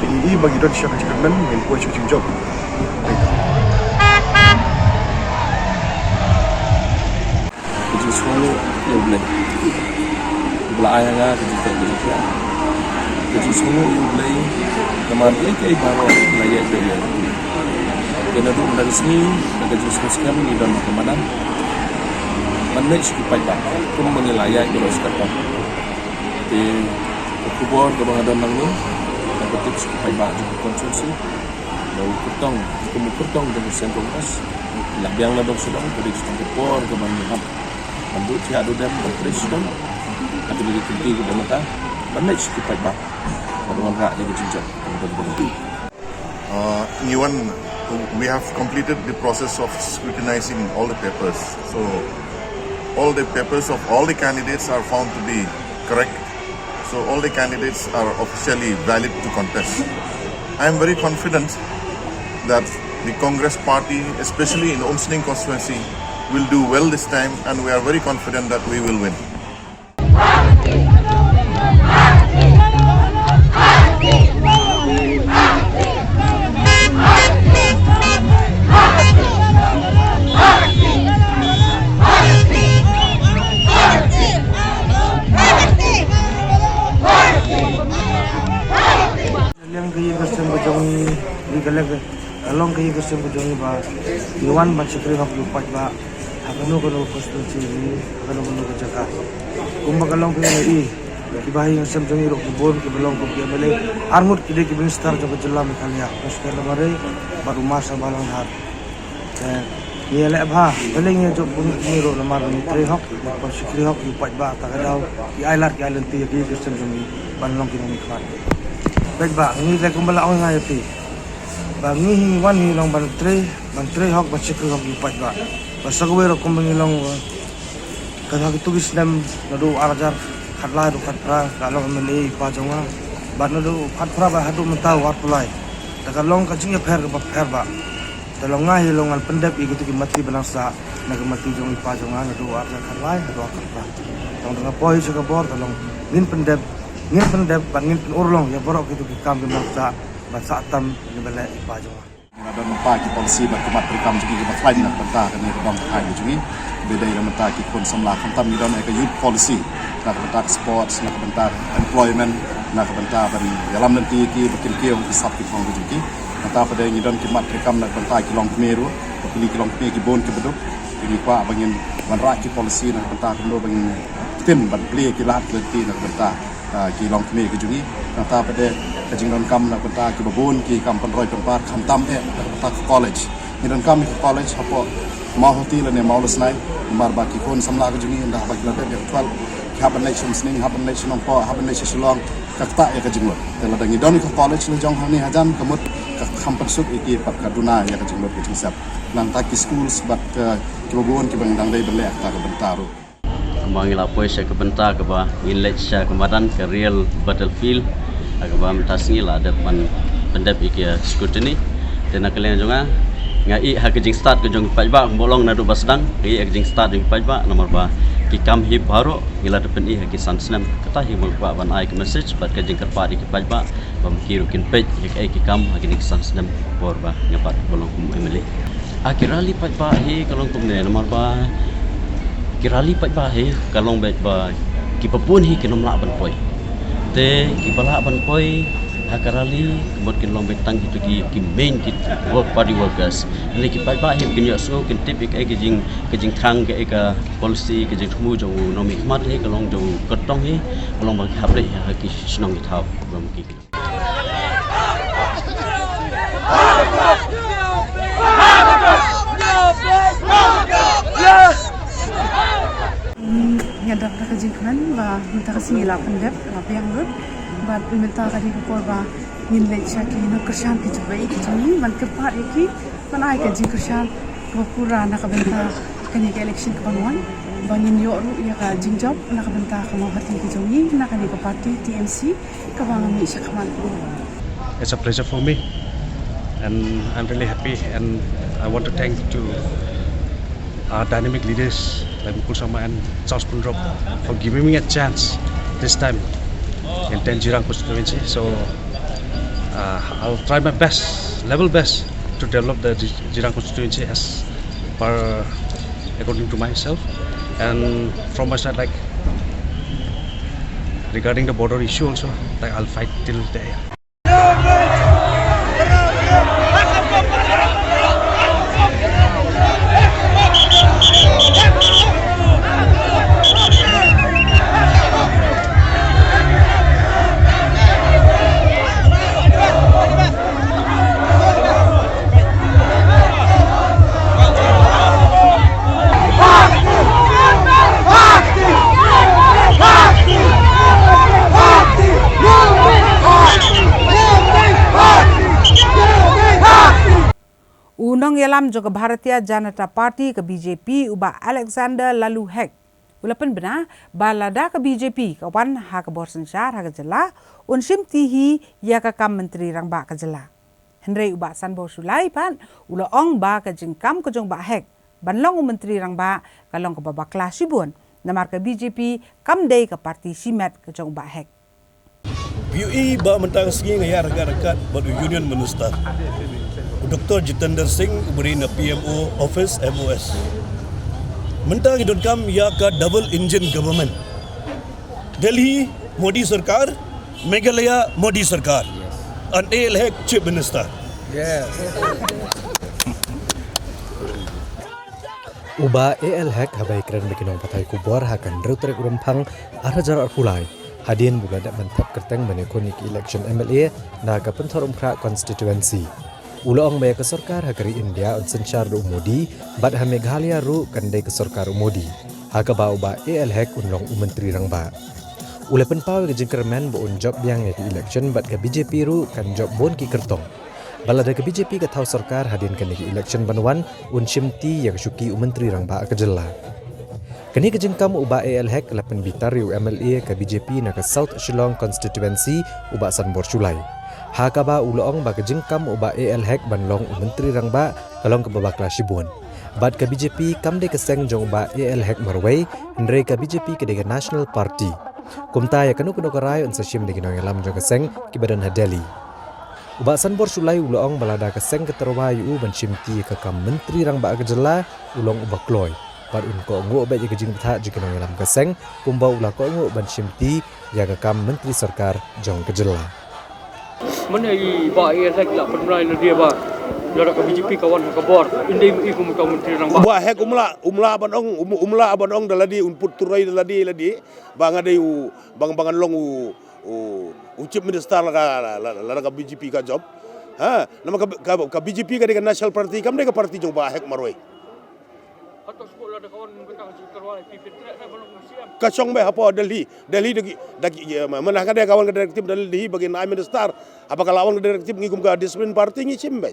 ini bagi dot siya ka jikman men poi siya jing job Suami yang boleh belayar dengan kita Malaysia. Jadi semua yang boleh kemarin kita bawa belayar dari kena duduk dari sini dengan jenis sekarang ni dan kemana manage kita pak pun menilai terus kata di kubur kebangadan nang ni dan betul kita pak juga konsumsi lalu kertong dengan sentral kas yang ladang sedang dari kubur kebangadan Bandut siya do dem presiden atau dari tinggi ke mata manage kita pak baruan rak jadi jinjat we have completed the process of scrutinizing all the papers, so all the papers of all the candidates are found to be correct, so all the candidates are officially valid to contest. I am very confident that the Congress party, especially in Umsning constituency, will do well this time, and we are very confident that we will win. Yang kaya Kristen Bajongi di galag along kaya Kristen Bajongi ba iwan ban sekre hak lupat ba hakano kono konstitusi ni hakano kono kajaka kumba kalong kaya i kibahi ng Bajongi ro kubon ke belong ko kaya bale armut kide ki minister jo jilla mekalia poster mare baru masa balang har ye le ba bale nge jo bun ni ro lamar ni tre hak ko sekre hak lupat ba ta kadau ki ailat ki alanti ki Kristen Bajongi banlong ki ni khat baik ba ni la kumbala ang ngayati ba ni hiwan ni long bantre hok ba sekre hok lupat ba basta ko ro kumbang long kada gitu gisnam nadu arajar khatla do khatra kalong mele pa jonga ba nadu khatra ba hadu menta war pulai daga long ka jinga pher ba talong nga hilongan pendap gitu ki mati banasa naga mati jong pa jonga nadu arajar khatla do khatra tong dengan poi se ka bor talong nin pendap bangin urlong ya borok gitu kam ke maksa bahasa tam ni bala ipajo ada nampak ki polisi berkemat rekam juga ke flight nak bantah kan ni bang kai juga beda yang mentah ki kon samla tam ni don ek youth policy nak bantah sports nak bantah employment nak bantah bari dalam nanti ki betul ki yang hisap ki fong juga bantah pada ni don ki mat rekam nak bantah ki long meru pilih ki long ki bon ki beduk ini pa bangin ban rak ki polisi nak bantah kendo bangin tim ban play ki lat nanti nak bantah ki long kme ke jungi nata pada kajing don kam nak benta ki babun ki kam penroi penpar kam tam nak benta college ni don kam ki college hapo mau hoti le ne mau lesnai mar ba ki kon samla ke jungi ndah ba ki labe ke twal haban nation sning haban nation on po haban nation silong kakta ya kajing lo tela dangi don ki college le jong hani hajan kamut kam pensuk iki pat kaduna ya kajing lo kajing sap nang ta ki schools bat ki babun ki bang dang dai belek ta ke bentaru Mangi lapoi saya ke bentar ke bah inlet saya kemadan ke real battlefield ke bah mentasngi lah depan pendep ikia scrutiny dan kalian juga ngai hak kejing start ke jong pajba bolong nadu basdang ngai kejing start jong pajba nomor bah ki kam hi baru ngila depan i hak san snam kata hi mul ba ban ai ke message bat kejing kerpa di pajba bam kirukin page hak ki kam hak ni san snam bor bah ngapat bolong kum emily akhirali pajba hi kalong tum ne nomor bah kirali pat ba he kalong bet ba ki papun hi kinom la ban poi te ki bala ban poi hakarali kemot kin long betang gitu ki main ki work party workers ni ki pat ba he kin yo so kin tip ek kejing thang ke ka policy kejing thmu jo nomi mat he kalong jo katong he kalong ba habre ha ki snong ki thau bam ki Nyadap na kajikman ba minta kasi ngila pendep yang lut ba minta kadi ko ba nilai syaki na kersan ki jubai ki juni man kepat iki man ai ka jing kersan ko pura na ka benta kani ka election ka bangon bangin yo ru ya ka jing job na ka benta ka mau hati ki juni na kani ka party TMC ka bang mi syakman. It's a pleasure for me and I'm really happy and I want to thank to our dynamic leaders like Mukul Sama and Charles Pundrop for giving me a chance this time in 10 Jirang constituency. So I'll try my best, level best, to develop the Jirang constituency as per according to myself. And from my side, like regarding the border issue also, like I'll fight till the end. Unang yalam juga Bharatiya Janata Party ke BJP ubah Alexander Lalu Hek. Ulapan benar balada ke BJP kawan ha ke bor sensyar ha ke jela unsim tihi ya ke kam menteri rang ba ke jela. Henry ubah san bor sulai pan ula ong ba ke jengkam ke jong ba Hek. Banlong menteri rang ba kalong ke babak kelas sibun. Namar ke BJP kam day ke parti simet ke jong ba Hek. BUE ba mentang sengi ngaya rakat-rakat badu union minister. Dr. Jitendra Singh beri na PMO office MOS. Mentang idon kam ya ka double engine government. Delhi Modi Sarkar, Meghalaya Modi Sarkar. And AL Hek chief minister. Yes. Uba AL Hek habai keren bikinong patai kubor hakan reutrek urempang arajar arpulai. Hadin bulan dak mantap kerteng menikonik election MLA na ka penthor umpra constituency. Ulang maya ke sarkar hakari India un senchar ru Modi bad ha Meghalaya ru kandai ke sarkar Modi. Ha ka ba uba AL Hek unlong menteri rang ba. Ule penpau ke jengkerman bo un job yang ke election bad ke BJP ru kan job bon ki kertong. Balada ke BJP ke thau sarkar hadin kan ke election banwan un shimti yang syuki menteri rang ba ke jela. Kini ke jengkam uba AL Hek lapan bitar ru MLA ke BJP na ke South Shillong constituency uba Sanbor Sulai. Hakaba uloong ba ke jengkam uba AL Hek banlong menteri rang ba kalong ke babakla Shibun. Bad ke BJP kam de keseng jong uba AL Hek marway ndre ke BJP ke de National Party. Kumta ya kanu kuno karai un sashim de ginong lam jong keseng ki badan ha Delhi. Uba Sanbor Sulai uloong balada keseng ke terwayu ban shimti ke kam menteri rang ba ke jela ulong uba kloy. Bad un ko ngo ba ke jing tha jikinong lam keseng kumba ula ko ngo ban shimti ya ke kam menteri sarkar jong ke jela. Mana i ba ia lek la penrai le dia ba Lara ka BJP kawan ka bor. Indi iku muka menteri nang Ba hek umla abanong daladi unput turai daladi bang ada bang long chief minister la ka BJP ka job. Ha nama ka BJP ka national party kam ka party jong ba hek maroi. Atau sekolah ada kawan kita terwalai pipit na belum siap. Kasong be hapo Delhi dagi mana ka kawan ka direktif Delhi bagi na minister apa ka lawan ka direktif ngigum ka discipline party ngi chimbe.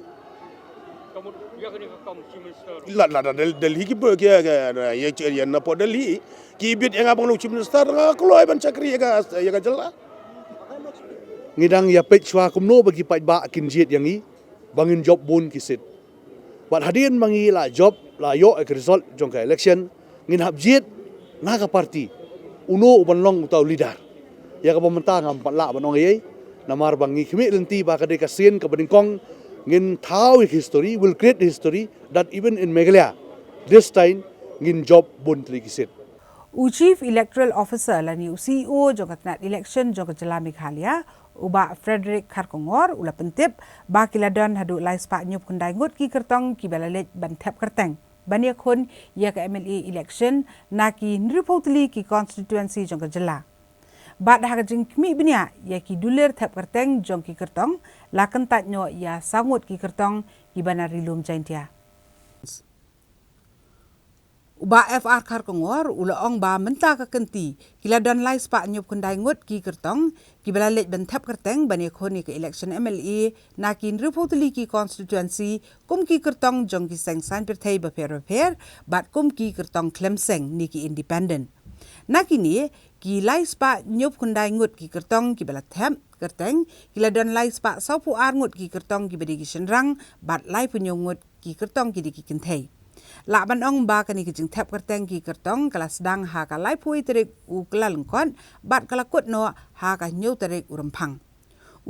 Kamu dia kini ka kamu chief minister. La Delhi ki bo ya na po Delhi ki bit yang abang chief minister nga kloy ban chakri ya ka jela. Ngidang ya pet chwa kumno bagi pai ba kinjit yang i bangin job bun kisit. Wat hadian mangi la job la yo ek result jong ka election ngin habjit na ka parti uno uban long utau leader. Ya ka pementa ngam pat la banong ye namar bangi khimi lenti ba ka de ka sin ka beningkong ngin thau history will create history that even in Meghalaya this time ngin job bun tri kisit. Chief Electoral Officer lani CEO jong katnat election jong jela Meghalaya uba Frederick Kharkongor ula pentip ba kiladon hadu lais pak nyup kundai ngut ki kertong ki balalet ban thep kerteng bania khun ya ka MLA election na ki nripotli ki constituency jong jela bat ha jing kmi bnia ya ki duler thep kerteng jong ki kertong la kentat nyo ya sangut ki kertong ki banari lum jaintia Uba FR Kharkongor ula ong ba menta ka kenti kila don lais pa nyup kundai ngut ki kertong ki balalet ben thap kerteng bani khoni ke election MLA na kin rupotli ki constituency kum ki kertong jong ki seng san perthai ba per bat kum ki kertong Clemseng ni ki independent na kini ki lais pa nyup kundai ngut ki kertong ki balat thap kerteng kila don lais pa saupu ar ngut ki kertong ki badi ki senrang bat lai punyong ngut ki kertong ki di ki kenthai La ban ong ba kani kijing thap kerteng ki kertong kelas dang ha ka lai pui terik u kelalengkon bat kalakut no ha ka nyu terik urempang.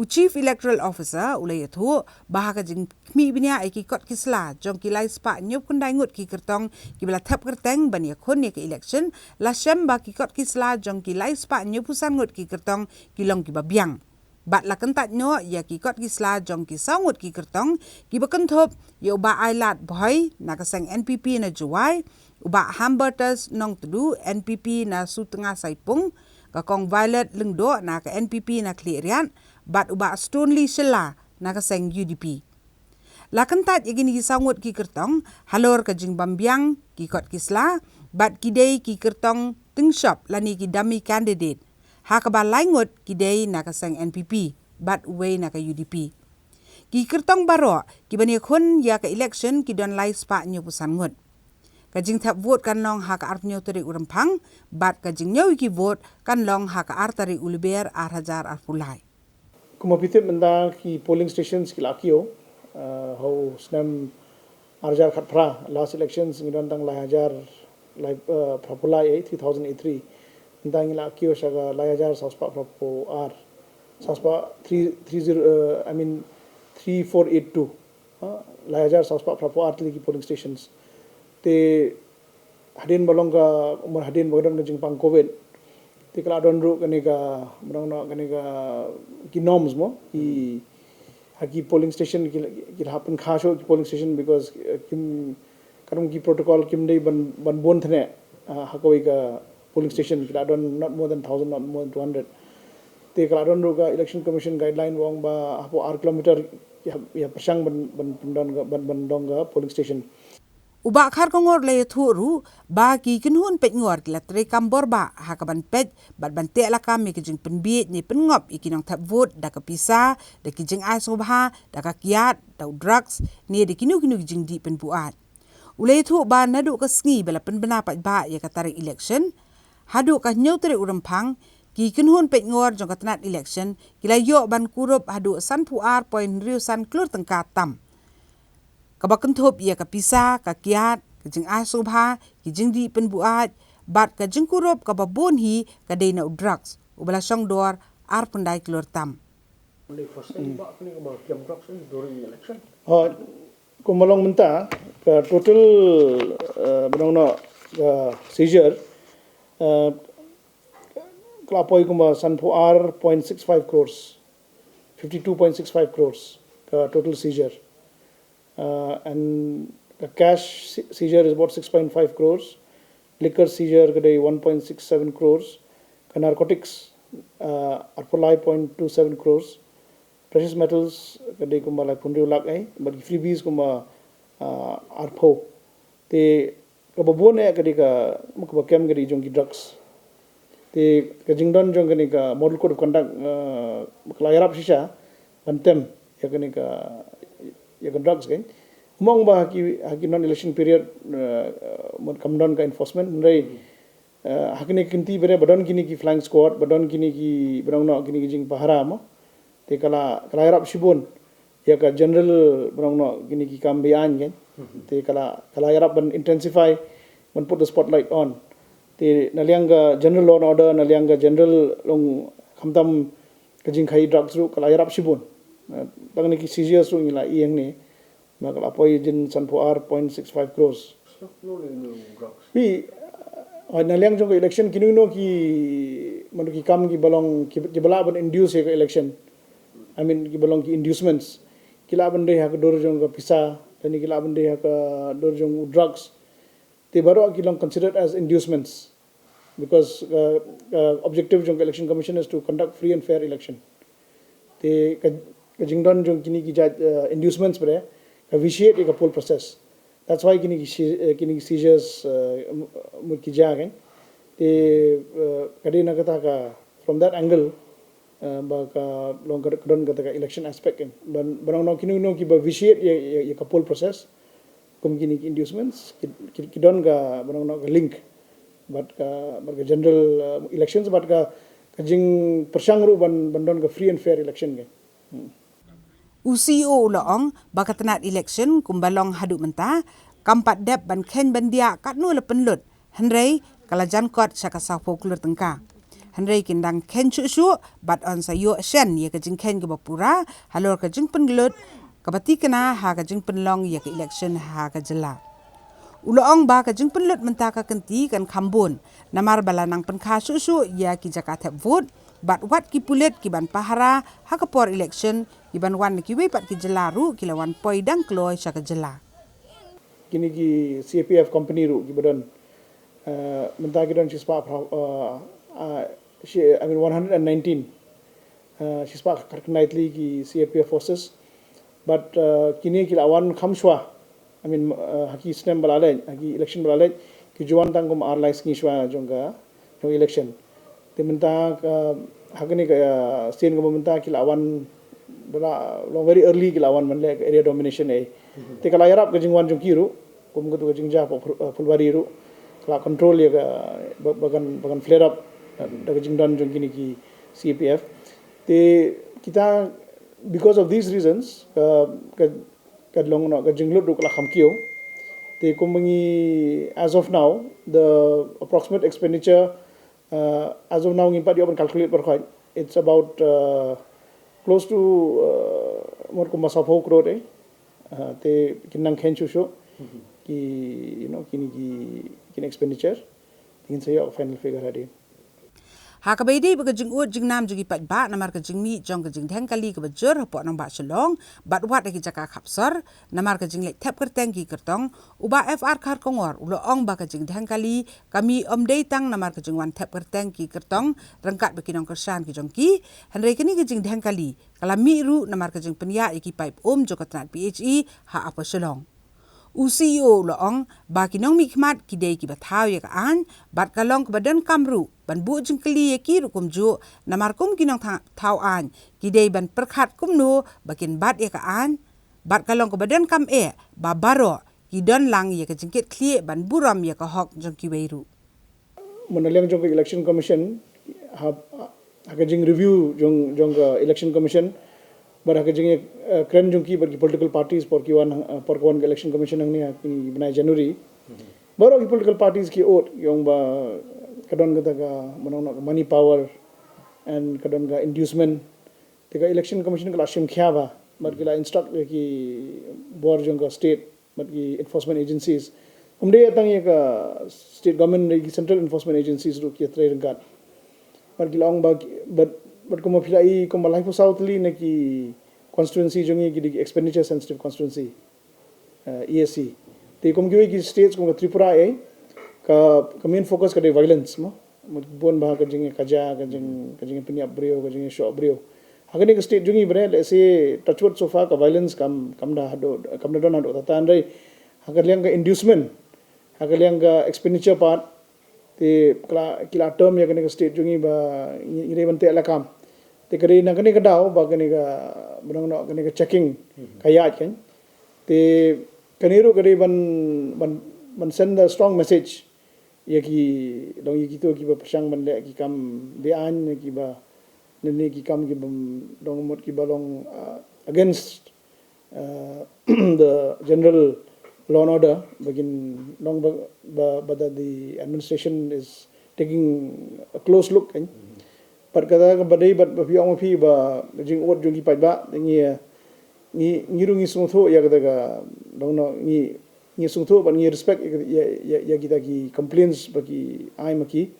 Chief Electoral Officer ulai thu ba ka jing mi binia ai ki kot kisla jong ki lai spa nyup kundai ngut ki kertong ki bela thap kerteng bania khon ni ke election la shem ba ki kot kisla jong ki lai spa nyup pusan ngut ki kertong ki long ki babiang. Bat la kentat nyo ya ki kot kisla jong ki sangut ki kertong ki bekenthop ya uba ailat boy na kaseng NPP na juwai uba hamburters nong tudu NPP na su tengah saipung ka kong violet lengdo na ka NPP na klirian bat uba stonely sela na kaseng UDP la kentat ya gini ki sangut ki kertong halor ka jing bambiang ki kot kisla bat kidei ki kertong tingshop lani ki dummy candidate Hakaba laingut kidei na kasang NPP, bat uwe na ka UDP. Ki kertong baro, ki bani khun ya ka election ki don lai spa nyo pusan ngut. Kajing tap vote kan long haka art nyo tari urempang, bat kajing nyo ki vote kan long haka art tari uliber arhajar arpulai. Kumapitip menda ki polling stations ki lakio, how snam arhajar khatpra last elections ngidon tang lai hajar lai prapulai 3083. Tentang ila kio shaga layajar saspa prapo R saspa 3482 layajar saspa prapo R lagi polling stations te hadin balongga umur hadin bagadon ke jingpang covid te kala don ru kanega menang kanega ki norms mo ki haki polling station ki happen khasho ki polling station because kim karum ki protocol kim dei ban bon thne hakoi ka polling station Keladon not more than 1,000 not more than 200 te Keladon ruga election commission guideline wong ba hapo 6 kilometer ya persang ban dong polling station Uba Kharkongor le thuru ba ki kinhun pet ngor ki latre kambor ba ha ka ban pet bat ban te la kam ki jing penbi ni pengop ikinong tap vote da ka pisa da ki jing asobha da ka kiat da drugs ni de kinu jing di penbuat ulai thu ba nadu ka sngi bela penbena pat ba ya ka tarik election hadu ka nyotre urempang ki kinhun pet ngor jong katnat election kila yo ban kurup hadu san puar point riu san klur tengka tam kabakan thop ya ka pisa ka kiat ka jing asobha ki jing di penbuat bat ka jing kurup ka babon hi ka deina drugs ubala song dor ar pendai klur tam kumalong menta total benong seizure Klapoi kumba sanpo R 0.65 crores 52.65 crores total seizure and the cash seizure is about 6.5 crores, liquor seizure kadai 1.67 crores, narcotics arpulai 0.27 crores, precious metals kadai kumba like 20 lakh but freebies kumba arpo te kababon kadai ka mukba kem kadai jongi drugs te kajingdon jong kadai ka model code of conduct kelayarap shisha bantem ya kadai ka ya drugs kan umong ba haki non election period come down ka enforcement nrai hakini kinti bere badon kini ki flying squad badon kini ki brang no kini ki jing pahara mo te kala yarap shibon ya ka general brang no kini ki kam bian kan te kala yarap ban intensify ban put the spotlight on te nalianga general law and order nalianga general long khamtam kajing khai drugs ru kala yarap shibon tangni ki seizures ru ngila ieng ni makala poi jin sanpo r 0.65 crores bi naliang jong election kinu no ki manu ki kam ki balong ki bala ban induce ka election I mean ki balong ki inducements kila ban de ha dor jong ka pisa tani kila ban de ha ka dor jong drugs te baro ki long considered as inducements because objective jong election commission is to conduct free and fair election te ka jingdon jong kini ki inducements bre ka vitiate ka poll process. That's why kini seizures murki jagan te kadina kata ka from that angle ba ka long kadon kata ka election aspect kan barang no kini no ki ba vitiate ya ka poll process kum kini inducements kidon ka barang no ka link but ka general elections but ka jing persangru bandon ka free and fair election kan UCO uloong bakatanat election kumbalong hadu mentah kampat dep ban ken bandia kat nu lepen lut henrei kalajan kot saka sapo kulur tengka henrei kindang ken chu bat on sayo shen ye kajing ken ke bapura halor kajing pengelut kabati kena ha kajing penlong ye ke election ha ka jela uloong ba kajing penlut mentah ka kenti kan kambun namar balanang penkha chu ya ki jakat vote bat wat ki pulit ki ban pahara ha ka por election ki ban wan ki we pat ki jelaru ki lawan poi dang kloy saka jela kini ki CPF company ru ki badan mentah ki don she spark I mean 119 she spark nightly ki CPF forces but kini ki lawan khamshwa I mean haki snem balale haki election balale ki juan tang kum ar lais ki shwa jonga no election te mentah hakani ka sen ko mentah ki lawan bala long very early ki lawan manle area domination te kala yarap ka jingwan jong kiru kum ko to jingja fulbari ru kala control ya bagan flare up da jingdan jong kini ki CPF te kita because of these reasons ka long no ka jinglut ru kala khamkio te kumengi as of now the approximate expenditure as of now ngimpat yo calculate per it's about close to more ko masapo crore te kinang khenchu sho ki kini expenditure tingin sayo final figure hadi ha ka beide ba jing ut jing nam jugi pat ba namar ka jing mi jong ka jing thang kali ka bajur po nang ba shalong bat wat ki jaka khapsar namar ka jing le thap kerteng ki kertong uba FR khar kongor ulo ong ba ka jing thang kali kami dei tang namar ka jing wan thap kerteng ki kertong rangkat ba kinong kersan ki jong ki hanre kini ka jing thang kali kala mi ru namar ka jing penya ki pipe jokatnat PHE ha apa shalong UCO loong ba kinong mikmat kidei ki bathaw ya kaan bat kalong badan kamru ban bu jingkeli ki rukum ju namar kum kinong thaw an kidei ban perkhat kum no bakin bat ya kaan bat kalong badan kam ba baro kidon lang ya ka jingkit klie ban buram ya ka hok jong ki weiru menaliang jong election commission ha ka jing review jong election commission but ha ka jing kren jong ki bagi political parties por kawan election commission ang ni binai January baru ki political parties ki oat yung ba kadon kata ka manong money power and kadon ka inducement te ka election commission ka lashim khya ba but ki la instruct ki bor jong ka state but ki enforcement agencies umde atang ye ka state government ki central enforcement agencies ru ki tre rangkat but ki long ba but ko mapilai ko malai po southly na ki constituency jongi ki expenditure sensitive constituency ESC. Te komgiwe ki states ko Tripura ka main focus ka de violence mo. Bon bah ka jing kaja ka jing pinya brio ka jing shop brio. Hagani ka state jungi bre let's say touchwood so far ka violence kam da don hado tatan rai hagaliang ka inducement hagaliang ka expenditure part te kila term ya kani ka state jungi ba ire bante ala kam te kare na kani ka daw ba kani ka benang no kani ka checking kayat kan te kaniru kare ban send a strong message ya ki dong yi gitu ki ba persang ban le ki kam be an ki ba ne ki kam ki dong mot ki ba long against the general law and order begin long but the administration is taking a close look kan but kada ka badai but pi ong pi ba jing ot jung ki pa ba ni rungi sung tho ya kada ka dong no ni sung tho ban ni respect ya kita ki complaints bagi ai maki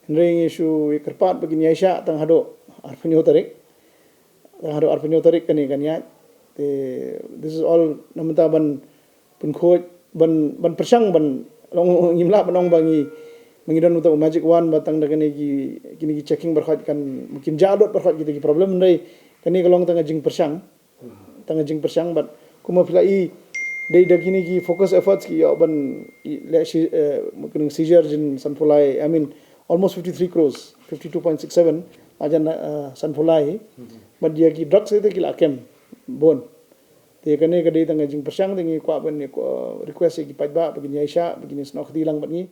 ring issue kerpat bagi ni Aisyah tang hado arpenyo tarik kani kanya this is all namanta ban pun khoj ban persang ban long ngimla ban ong bangi mengidon uta magic one batang dagane ki checking berkhaj kan mungkin jalot berkhaj kita ki problem ndai kani kalong tanga jing persang but kuma pilai dei dagini ki focus efforts ki ban mungkin seizure jin sanpulai I mean almost 53 crores 52.67 ajan sanpulai but dia ki drugs itu ki lakem bon te kane ka dei tanga jing persang tingi kwa ban request ki pajba begini Aisyah begini snok dilang bat ni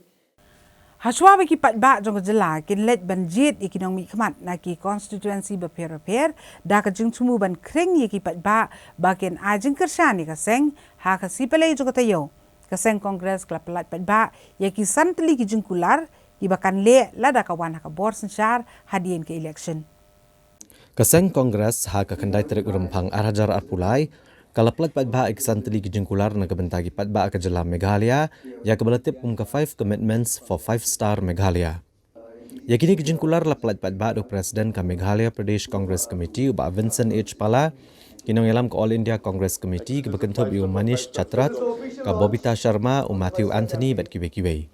Haswa bagi patba jong jela kin let banjit ikinong mi khamat na ki constituency beper da ka jing chumu ban kreng ye ki patba baken ajing kersani ka seng ha ka sipele jong tayo ka seng congress klap lat patba ye ki santli ki jing kular ki bakan le lada ka wan ka bor sensar hadien ke election ka seng congress ha ka kandai terek rempang arajar arpulai kalaplat patba eksantli ki jingkular na kabentagi patba ka jela Meghalaya ya kabalatip ka 5 commitments for 5-star Meghalaya. Ya kini ki jingkular laplat patba do Presiden ka Meghalaya Pradesh Congress Committee uba Vincent H. Pala kinong elam ka All India Congress Committee ki bakentop yu Manish Chatrat ka Bobita Sharma u Matthew Anthony bat kiwe-kiwe.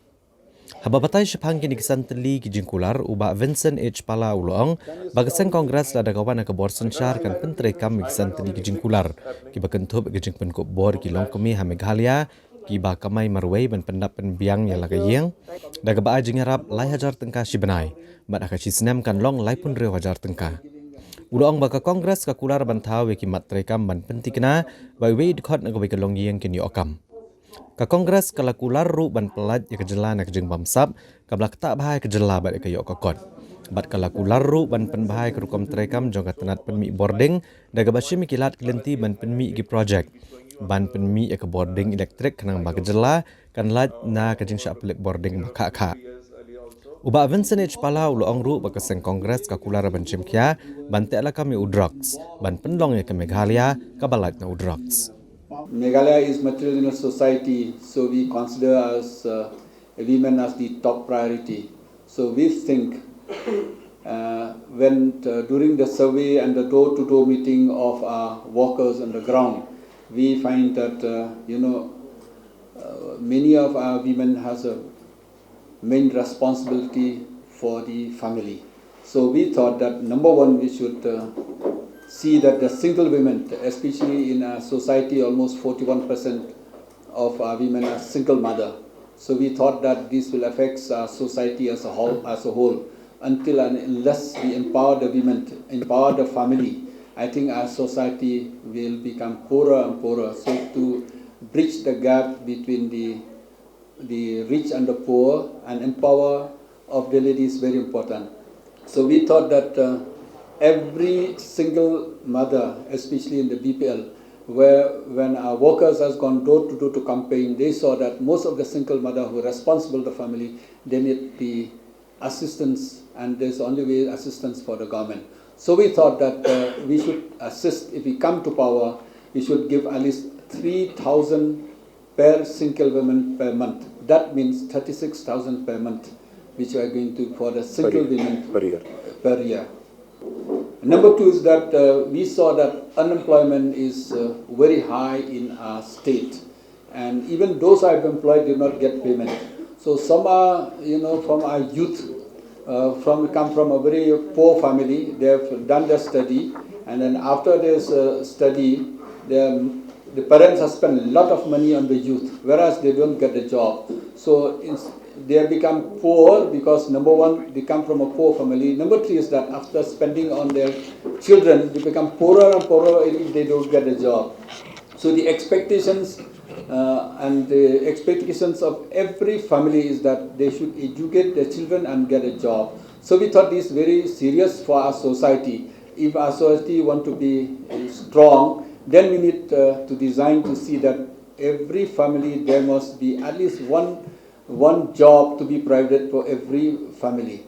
Hababatay syapang kini kisantli ki jingkular uba Vincent H. Pala ulong bagasang kongres lada kawan na kaborsan syar kan pentrekam kisantli ki jingkular ki bakentop ki jing penkop bor ki long kami ha Meghalaya ki ba kamay marway ban pendap penbiang ya lagayeng daga ba ajing harap lai hajar tengka si benai bat akashi senam kan long lai pun reu hajar tengka ulong baka kongres ka kular ban thaw ki matrekam ban pentikna bai wei dikot na ka long yeng kini okam ka kongres kala kular ru ban pelat ya kejela na kejeng bamsap kabla tak bahai kejela bat ka yok kokot bat kala kular ru ban pen bahai kerukom trekam jong tenat penmi boarding daga basyim kilat kelenti ban penmi gi project ban penmi ya ke boarding elektrik kanang ba kejela kan lat na kejeng syak pelik boarding makha uba Vincent H. Pala ulong ru baka seng kongres ka kular ban chimkia ban tekla kami udrox ban penlong ya ke Meghalaya kabalat na udrox. Meghalaya is matrilineal society, so we consider us women as the top priority. So we think during the survey and the door-to-door meeting of our workers on the ground, we find that many of our women has a main responsibility for the family. So we thought that number one, we should see that the single women, especially in our society, almost 41% of our women are single mother. So we thought that this will affect our society as a whole. Until and unless we empower the women, empower the family, I think our society will become poorer and poorer. So to bridge the gap between the rich and the poor and empower of the ladies is very important. So we thought that every single mother, especially in the BPL, when our workers has gone door to door to campaign, they saw that most of the single mother who are responsible for the family, they need the assistance, and there's only way assistance for the government. So we thought that we should assist, if we come to power, we should give at least 3,000 per single woman per month. That means 36,000 per month, which we are going to for the single women per year. Number two is that we saw that unemployment is very high in our state. and even those I've employed did not get payment. So some are, from our youth, come from a very poor family. They have done their study, and then after this study, the parents have spent a lot of money on the youth, whereas they don't get a job. So they have become poor because, number one, they come from a poor family. Number three is that after spending on their children, they become poorer and poorer if they don't get a job. So the expectations of every family is that they should educate their children and get a job. So we thought this very serious for our society. If our society want to be strong, then we need to design to see that every family there must be at least one job to be provided for every family.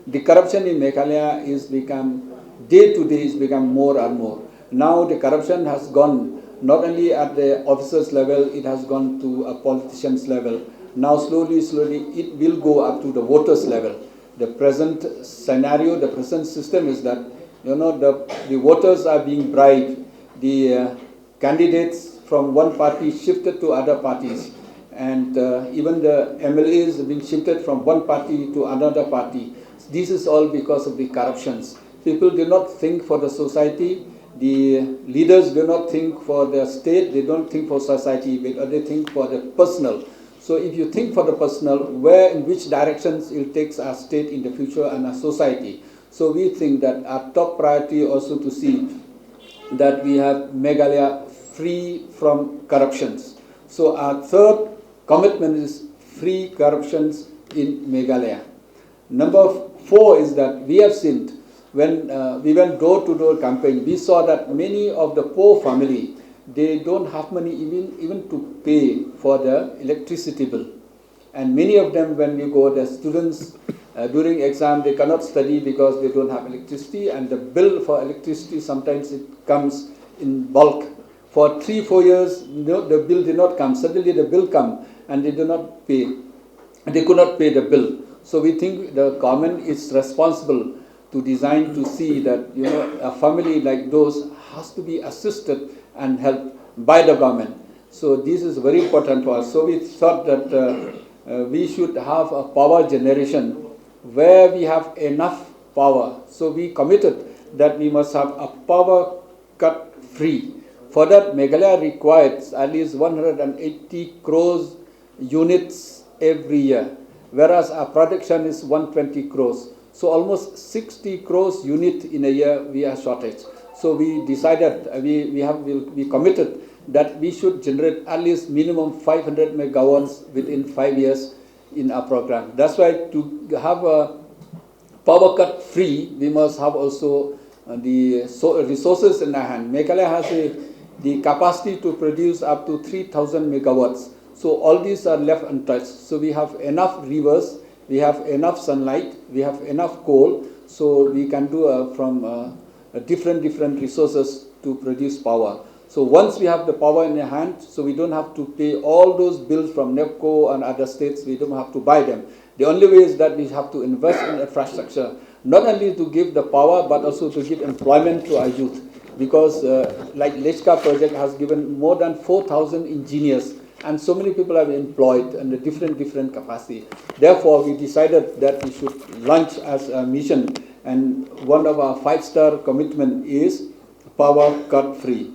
The corruption in Meghalaya is become day to day is become more and more. Now the corruption has gone not only at the officers level, it has gone to a politicians level. Now slowly it will go up to the voters level. The present scenario, the present system is that the voters are being bribed. The candidates from one party shifted to other parties, and even the MLAs have been shifted from one party to another party. This is all because of the corruptions. People do not think for the society. The leaders do not think for the state. They don't think for society, but they think for the personal. So if you think for the personal, in which directions it takes our state in the future and our society. So we think that our top priority also to see that we have Meghalaya free from corruptions. So our third commitment is free corruptions in Meghalaya. Number 4 is that we have seen when we went door-to-door campaign, we saw that many of the poor family, they don't have money even to pay for the electricity bill. And many of them, when we go, the students during exam, they cannot study because they don't have electricity, and the bill for electricity, sometimes it comes in bulk. For 3-4 years, the bill did not come. Suddenly the bill come, and they do not pay. They could not pay the bill. So we think the government is responsible to design to see that a family like those has to be assisted and helped by the government. So this is very important for us. So we thought that we should have a power generation where we have enough power. So we committed that we must have a power cut free. For that, Meghalaya requires at least 180 crores units every year, whereas our production is 120 crores. So almost 60 crores unit in a year we are shortage. So we decided, we committed that we should generate at least minimum 500 megawatts within 5 years in our program. That's why to have a power cut free, we must have also the resources in our hand. Meghalaya has the capacity to produce up to 3,000 megawatts. So all these are left untouched. So we have enough rivers, we have enough sunlight, we have enough coal, so we can do from different resources to produce power. So once we have the power in our hand, so we don't have to pay all those bills from NEPCO and other states, we don't have to buy them. The only way is that we have to invest in infrastructure, not only to give the power, but also to give employment to our youth. Because like Lechka project has given more than 4,000 engineers, and so many people have been employed in a different capacity. Therefore, we decided that we should launch as a mission, and one of our 5-star commitment is power cut free.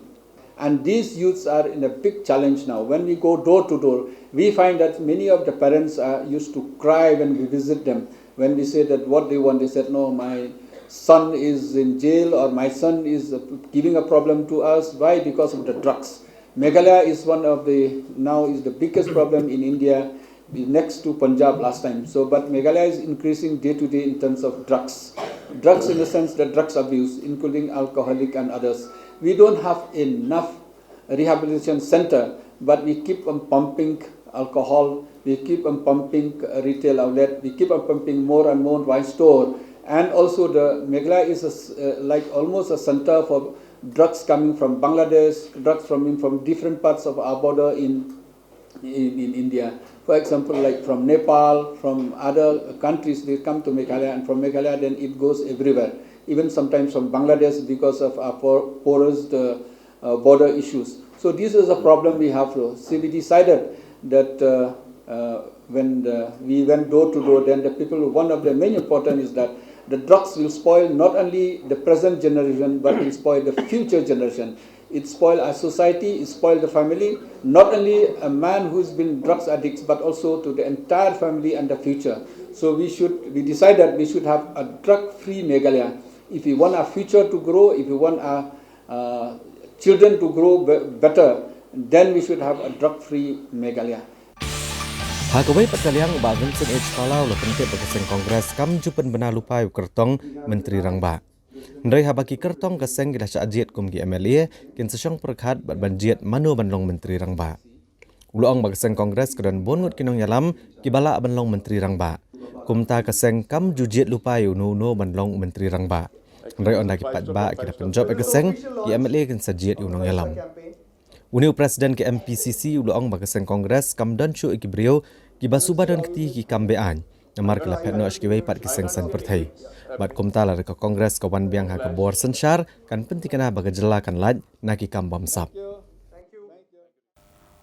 And these youths are in a big challenge now. When we go door to door, we find that many of the parents are used to cry when we visit them. When we say that what they want, they said, no, my son is in jail, or my son is giving a problem to us. Why? Because of the drugs. Meghalaya is now is the biggest problem in India, next to Punjab last time. So, but Meghalaya is increasing day to day in terms of drugs. Drugs in the sense that drugs abuse, including alcoholic and others. We don't have enough rehabilitation center, but we keep on pumping alcohol, we keep on pumping retail outlet, we keep on pumping more and more wine store. And also the Meghalaya is like almost a center for drugs coming from Bangladesh, drugs from different parts of our border in India. For example, like from Nepal, from other countries, they come to Meghalaya, and from Meghalaya then it goes everywhere. Even sometimes from Bangladesh because of our porous border issues. So this is a problem we have. So we decided that when we went door to door, then the people, one of the main important is that the drugs will spoil not only the present generation, but will spoil the future generation. It spoil our society, it spoil the family, not only a man who's been drugs addicts, but also to the entire family and the future. So we decided we should have a drug-free Meghalaya. If we want our future to grow, if we want our children to grow better, then we should have a drug-free Meghalaya. Hakawai Pataliang ba Vincent H. Palau la pentit bakaseng Kongres kam jupen bena lupai kertong Menteri Rangba. Ndai habaki kertong kaseng gila syajiat kum gi MLA kin sesyong perkhat bat banjiat manu banlong Menteri Rangba. Uloong bakaseng Kongres kedan bongut kinong yalam kibala banlong Menteri Rangba. Kumta kaseng kam jujiat lupai uno banlong Menteri Rangba. Ndai onda kipat ba kida penjob kaseng gi MLA kin sajiat unong yalam. Uniu Presiden ke MPCC uloong bakaseng Kongres kam dan syu ikibrio Kiba subadan keti ki kambean namar kila petno ashkiwei pat kiseng san perthai bat kumtala ka Kongres kawan biang ha ka bor sensyar kan pentikana baga jela kan laj naki kambam sap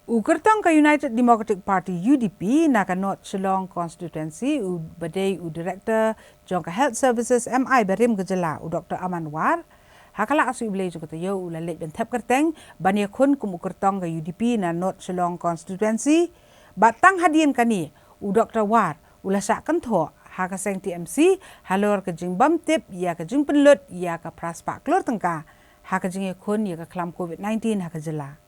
Ukertong ka United Democratic Party UDP na ka North Shillong constituency u badai u director jong ka Health Services MI Berim Gejela u Dr. Aman War hakala asu iblay juga tayo u lalit ben tap kerteng bania kun kum ukertong ka UDP na North Shillong constituency Batang hadian kani u Dr. War ula sakkan tho ha ka seng TMC halor ka jing bam tip ya ka jing penlut ya ka praspa klor tengka ha ka jing khon ya ka klam COVID-19 ha ka jela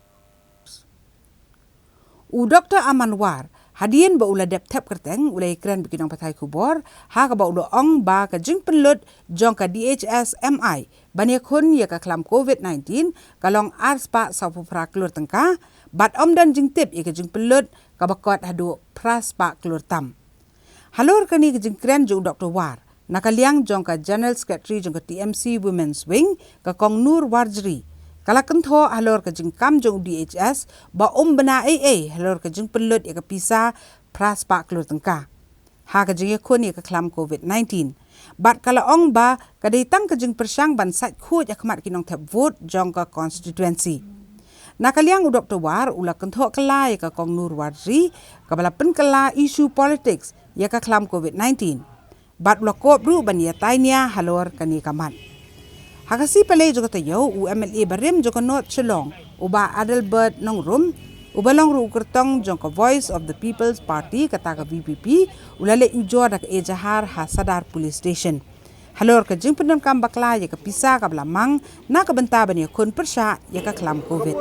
u Dr. Aman War hadian ba ula dep tap kerteng ula ikran bikinong patai kubor ha ka ba ulo ong ba ka jing penlut jong ka DHS MI bania khon ya ka klam COVID-19 kalong arspa sapu pra klor tengka bat om dan jing tip ya ka jing penlut kabakot hadu pras pak kelur tam. Halor kani ke jengkren jong Dr. War, nakaliang jong ka General Secretary jong ka TMC Women's Wing, ka Kong Nur Warjri. Kala kentho halor ka jengkam jong DHS, ba bena AA halor ka jeng pelut ya ka pisa pras pak kelur tengka. Ha ka jeng yakun ya ka klam COVID-19. Bat kala ong ba, kadaitang ka jeng persyang ban sat khut ya kemat kinong tap vote jong ka constituency. Nakaliang u Dr. War ula kenthok kelai ka Kong Nur Warji kabala penkela isu politics ya ka klam COVID-19. Bat ula kop ru ban ya tainia halor kani kamat. Hakasi pelai juga tayo u MLA Berim juga North Shillong uba Adelbert Nongrum ubalong ru kertong jong ka Voice of the People's Party kata ka VPP ulale ujor dak ejahar hasadar police station. Halor ka jing pendon kam bakla ya ka pisa ka belamang na ka benta ban ya kun persya ya ka klam COVID.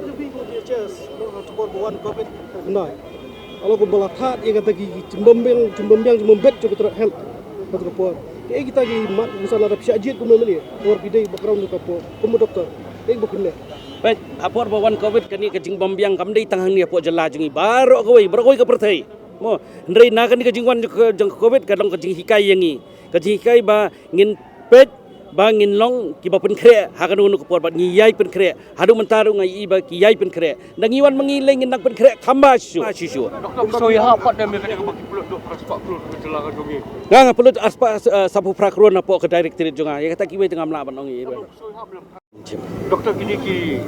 Kalau ko balathat ya kata gi cimbembiang cimbembet jo ketra health kata ko e kita gi mat musala da pisa jit ko memeli or bidai background ko ko doktor e bokun le baik apor bawan COVID kani ka cimbembiang kam dei tanghang ni po jela jungi baro ko ka perthai mo ndrei na kani ka jingwan jong COVID ka long ka jing hikai yangi kajikai ba ngin pet ba ngin long ki ba pen kre ha kan unu ko por ba ngi yai pen kre hadu mentaru ngai i ba ki yai pen kre dangiwan mangi leng ngin nak pen kre khamba shu Doktor so ya pat dem kani ka bagi peluk dok praspa klur ka jela ka jongi nga peluk aspa sapu prakron na po ka director jonga ya kata ki we tengah melaban ongi Doktor kini ki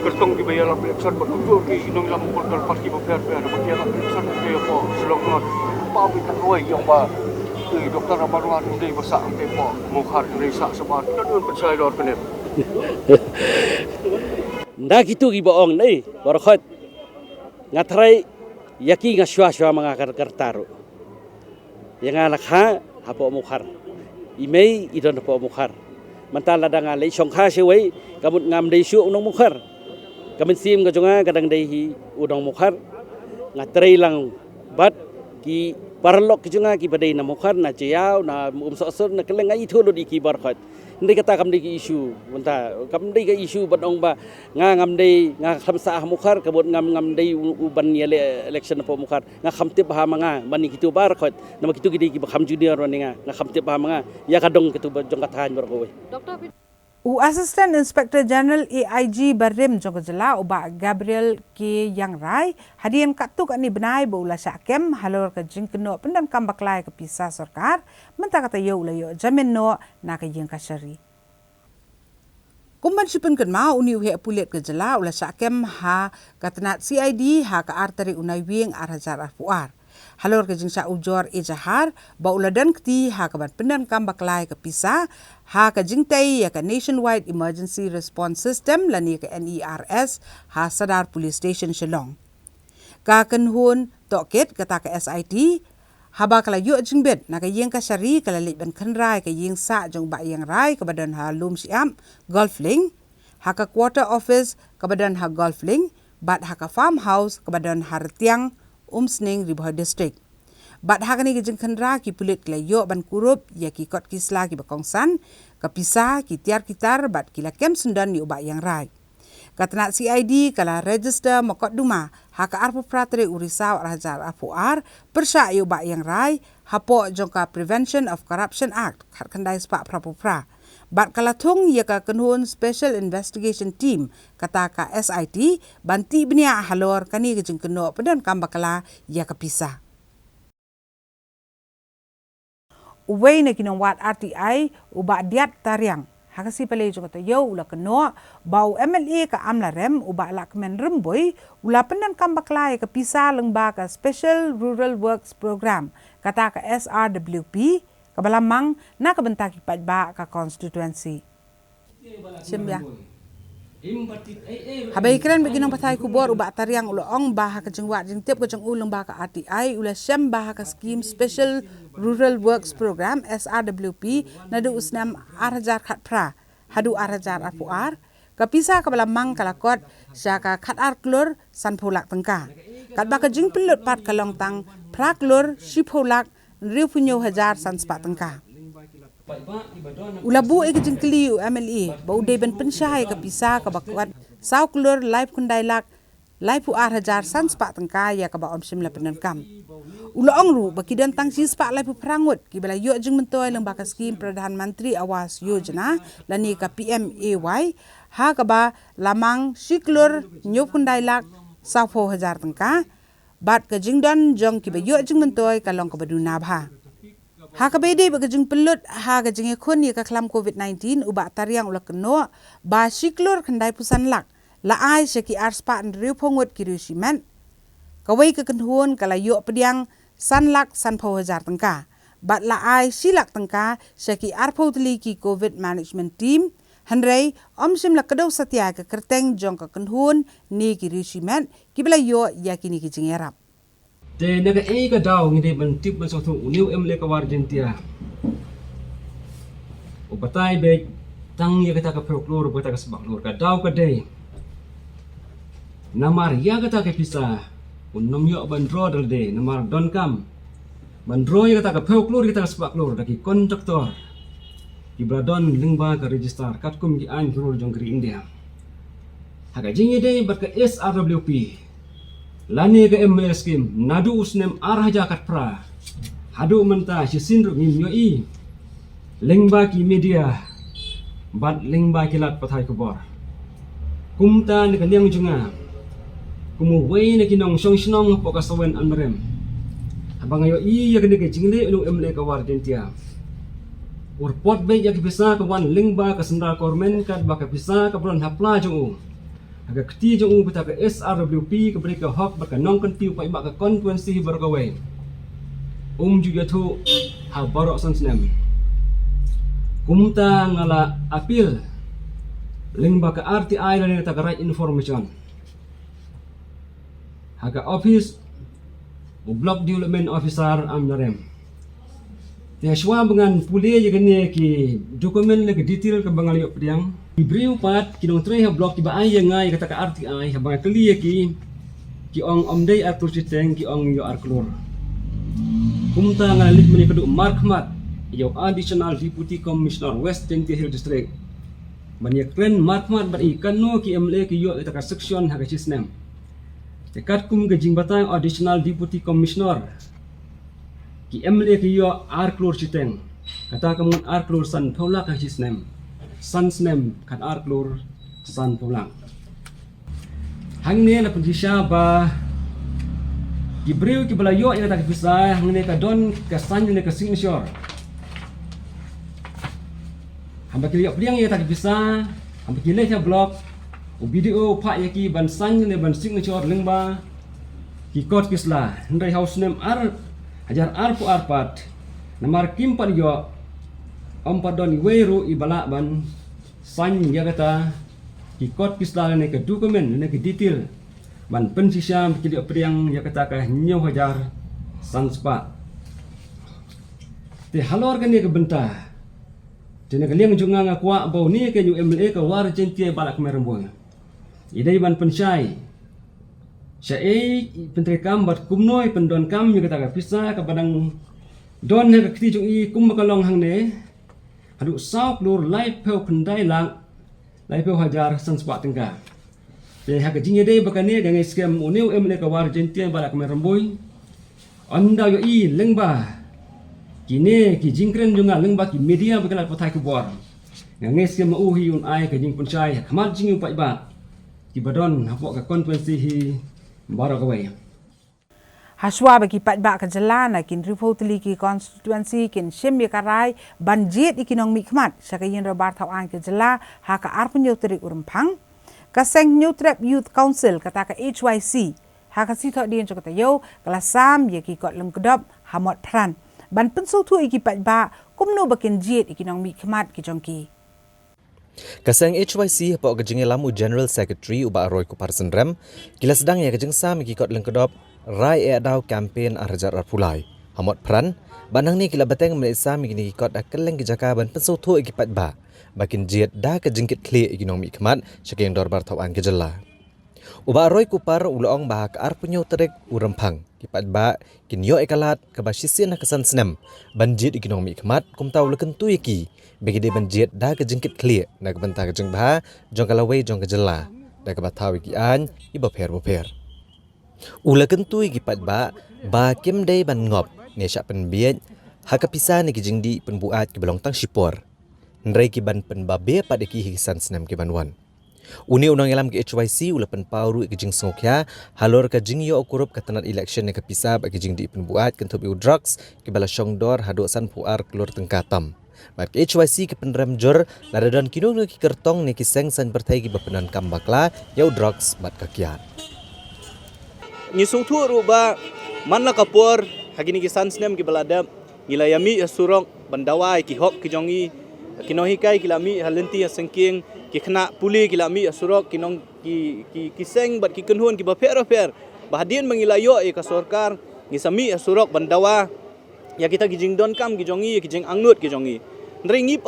kertong ki bayar election berkumpul ki inong lam portal parti popular ada bagi election ke po selong pa bi ta koi yang ba Doktor Amarwan hindi basa ang tempo mukhar dari sak sebab dan percaya dor penem. Nda gitu gi boong nei borkhot ngatrai yaki ngaswa mga kartaru. Yang alakha hapo mukhar. Imei idon hapo mukhar. Mantala da ngalai songkha sewei kamut ngam dei syu unong mukhar. Kamen sim ka jonga kadang dei hi unong mukhar ngatrai lang bat ki parlok junga ki badai na mukhar na ciao na sosor na keleng ai thulu di ki barkhat ndai kata kam dei ki isu munta kam dei ka isu badong ba nga ngam dei nga khamsa mukhar kabut ngam dei uban yele election po mukhar nga khamtip ha manga mani kitu barkhat na kitu ki dei ki kham junior nga khamtip ha manga ya kadong kitu jong kathan barkowe Dr. U Assistant Inspector General AIG Berim jong jela uba Gabriel K Yang Rai hadian katuk ani benai ba ula syakem halor ka jing keno pendan kam baklai ka pisa sarkar menta kata yo ula yo jamin no na ka jing kasari Kumban sipen kan mau uni uhe pulet ke jela ula sakem ha katanat CID ha ka arteri unai wing arhajar arpuar. Halor ke jingsa ujor ejahar ba uladan kti ha ka ban pendan kam baklai ke pisa ha ka jingtai ya ka Nationwide Emergency Response System lani ke NERS ha Sadar Police Station Shillong. Ka kenhun toket kata ke SIT haba kala yu jingbet na ka yeng ka syari kala lik ban khanrai ka yeng sa jong ba yeng rai ka badan ha lum siam golfling ha ka quarter office ka badan ha golfling bat ha ka farmhouse ka badan ha retiang Umsning Riboh District. Bat ha kani gijing khandra ki pulit kala yu ban kurup ya ki kot kisla ki bakongsan ka pisa ki tiar kitar bat kila kem sundan ni uba yang rai. Katanat CID kala register makot duma ha ka arpu prateri urisau arhajar arpuar persya yu ba yang rai hapo jongka Prevention of Corruption Act khat kandai spa prapupra. Bat kala thung ya ka kenhun Special Investigation Team kata ka SIT banti benia halor kani gijing keno pedan kambakala ya ka pisa. Uwei na kinong RTI uba diat tariang. Hakasi pala yung kata yo ula keno bau MLA ka amla rem uba ala kemen remboy ula pendan kambaklay ka pisa lengba ka Special Rural Works Program kata ka SRWP kabalamang na kabentaki padba ka constituency. Simbya. Habay keren beginang patay kubor uba tariang uloong baha ka jengwa jengtip ka jeng ulong baha ka RTI ula siyam baha ka scheme Special Rural Works Program SRWP nadu usnam arhajar khat pra hadu arhajar arpuar kapisa kabalamang kalakot siya ka khat arklur sanpulak tengka kat baka jeng pelut pat kalong tang praklur sipulak riu punyo hajar sanspa tengka. Ulabu e kejeng keliu MLA bau deben pensyai ke pisa ke bakwat sauklur live kundailak live puar hajar sans pak tengka ya ke ba omsim la penankam. Ula ongru bakidan tang sis pak live perangut ki bala yo jeng mentoi lembaga skim Pradhan Mantri Awas Yojana lani ka PMAY ha ke ba lamang siklur nyop kundailak saupo hajar tengka bat ke jeng don jong ki ba yo jeng mentoi kalong ke baduna bha. Ha ka bede ba kajing pelut ha kajing ekon ya ka klam COVID-19 uba tariang ula keno ba siklur kandai pusan lak la ai syaki arspa ndriu pongut kirusimen kawai ka kenhuon kala yo pediang san lak san pau hajar tengka bat la ai silak tengka syaki arpau tli ki COVID management team hanrei omsim la kadau satya ka kerteng jong ka kenhuon ni kirusimen kibla yo yakini kijing erap. Te naga ka daw ngide ban tip ban sotu uniu emle ka wargentia. O patay be tang ya kata ka proklor bata ka sebaklor ka daw ka day. Namar ya kata ka pisa unom yo ban dro dal day namar don kam. Ban dro ya kata ka proklor kita ka sebaklor daki kontraktor. Ibradon lingba ka register katkum gi an kror jong kri India. Haga jingi day barka SRWP. Lani ke ML skim nadu usnem arhaja kat pra hadu menta sisindru ngim yoi lengba ki media bat lengba kilat pathai kubor kumta ni kaliang junga kumu wei na kinong song sinong po kasawen anrem abang ayo i ya kene ke jingle ulu ML ka war dentia urpot be ya kipisa ka wan lengba ka sendal kormen kat baka pisa ka bron hapla jung agak keti jong beta ke SRWP ke mereka hak baka nong kentiu pai baka konkuensi bergawe juga tu ha barok sansnem kumta ngala apil ling baka RTI dan ta right information haga office block development officer amnarem ya shwa bengan puli je gane ki dokumen le detail ke bangal yo pediang Ibriu pat kinong tre ha blok tiba ay ngai kata ka RTI ha bang kli ki ong omdei atur siteng ki ong yo arklor kumta ngalit meni kedu markmat yo additional deputy commissioner West Tengti Hill District banyak kren markmat bar ikan no ki MLA ki yo kata ka section ha ka sisnem tekat kum gajing batang additional deputy commissioner ki MLA ki yo arklor siteng kata kamun arklor san thola ka sisnem Sansnem kan arklur san pulang. Hangne na pagdisya ba gibriu ki balayo ina tak bisa hangne ka don ka sanyo ne ka signature. Hamba kiliyo priang ina tak bisa Ambil kilai dia blog, video pak yaki ban sang ne ban signature lengba, kikot kislah, hendai house name hajar pu arpat, namar kim pan yo, padon weru ibala ban sang ya kata, kikot kislah ne ke dokumen ne ke detail, ban pensisa kili priang ya kata ka nyo hajar sanspa. Te halor kan ni ke bentah. Jadi kalian junga ngakwa bau ni ke UMLA ke war jentia balak merembong. Idai ban pensai. Syai pentrekam bat kumnoi pendon kam juga tak pisah ke padang don he ke kijung i kum kalong hang ne. Adu sauk lur lai peu pendai lang. Lai peu hajar sanspa tengka. Te ha ke jingi dei bakane gangai scam uniu UMLA ke war jentia balak meremboi. Anda yo i lengba. Kini ki jingkren juga lengba ki media bergelar potai kubor. Nganges ke mau hi un ai ke jing pensai khamat jing upai ba. Ki badon hapok ke konferensi hi barakawai. Haswa bagi pat ba ke jelana kin ripotli ki konstituensi kin shim ya karai banjit ikinong mikmat sakayin robar tau an ke jela ha ka arpun yotrik urempang ka seng nyutrep youth council kata ka HYC ha ka sithok dien jokata yo kelasam ye ki kot lem kedop hamot pran ban pensau tu iki pat ba kumno bakin jit ikinong mikmat ki jongki. Kaseng HYC hapok kejeng lamu General Secretary uba Roy Kuparsen Rem kila sedang ya kejeng sam ikikot lengkedop rai adau campaign arjar arpulai hamot pran banang ni kila bateng melisa mikini ikikot akeleng kijaka ban pensau tu ikipat ba bakin jit dah kejengkit kli ikinong mikmat syakeng dorbar tawan kejela uba Roy Kupar ulong bahak arpunyo terik urempang kipat ba kinyo ekalat kabasisin kesan senem banjit ikinong mikmat kumtau leken tu iki bagi dia banjit dah kejengkit kli na kebentah kejeng bah jong kalawai jong kejela dah kebatau iki an ibaper ulaken tu kipat ba kim dei ban ngop ne syak penbiet hakapisa ni kejeng di penbuat ke belong tang sipor ndrei ki ban penbabe pada ki hisan senem ki banwan uni unang elam ke HYC ulapan pauru kejeng songkya halor ka jingyo okurup katanat election ne kapisa bagi jing di penbuat kentup drugs ke bala syongdor hadosan puar kelur tengkatam mat ke HYC ke penrem jor ladadon kinung ki kertong ne kiseng san bertai ki bapenan kambakla yau drugs mat kakiat ngisung tu ruba manla kapur hagini kisan snem ki balada ngilayami asurok bandawai ki hok ki jongi kinohikai kilami halenti sengking ki khna puli kilami asurok kinong ki seng bat ki kenhun ki bafer bahadien mengilayo e ka sarkar ngisami asurok bandawa ya kita gijing don kam gijongi gijing angnut gijongi ndringi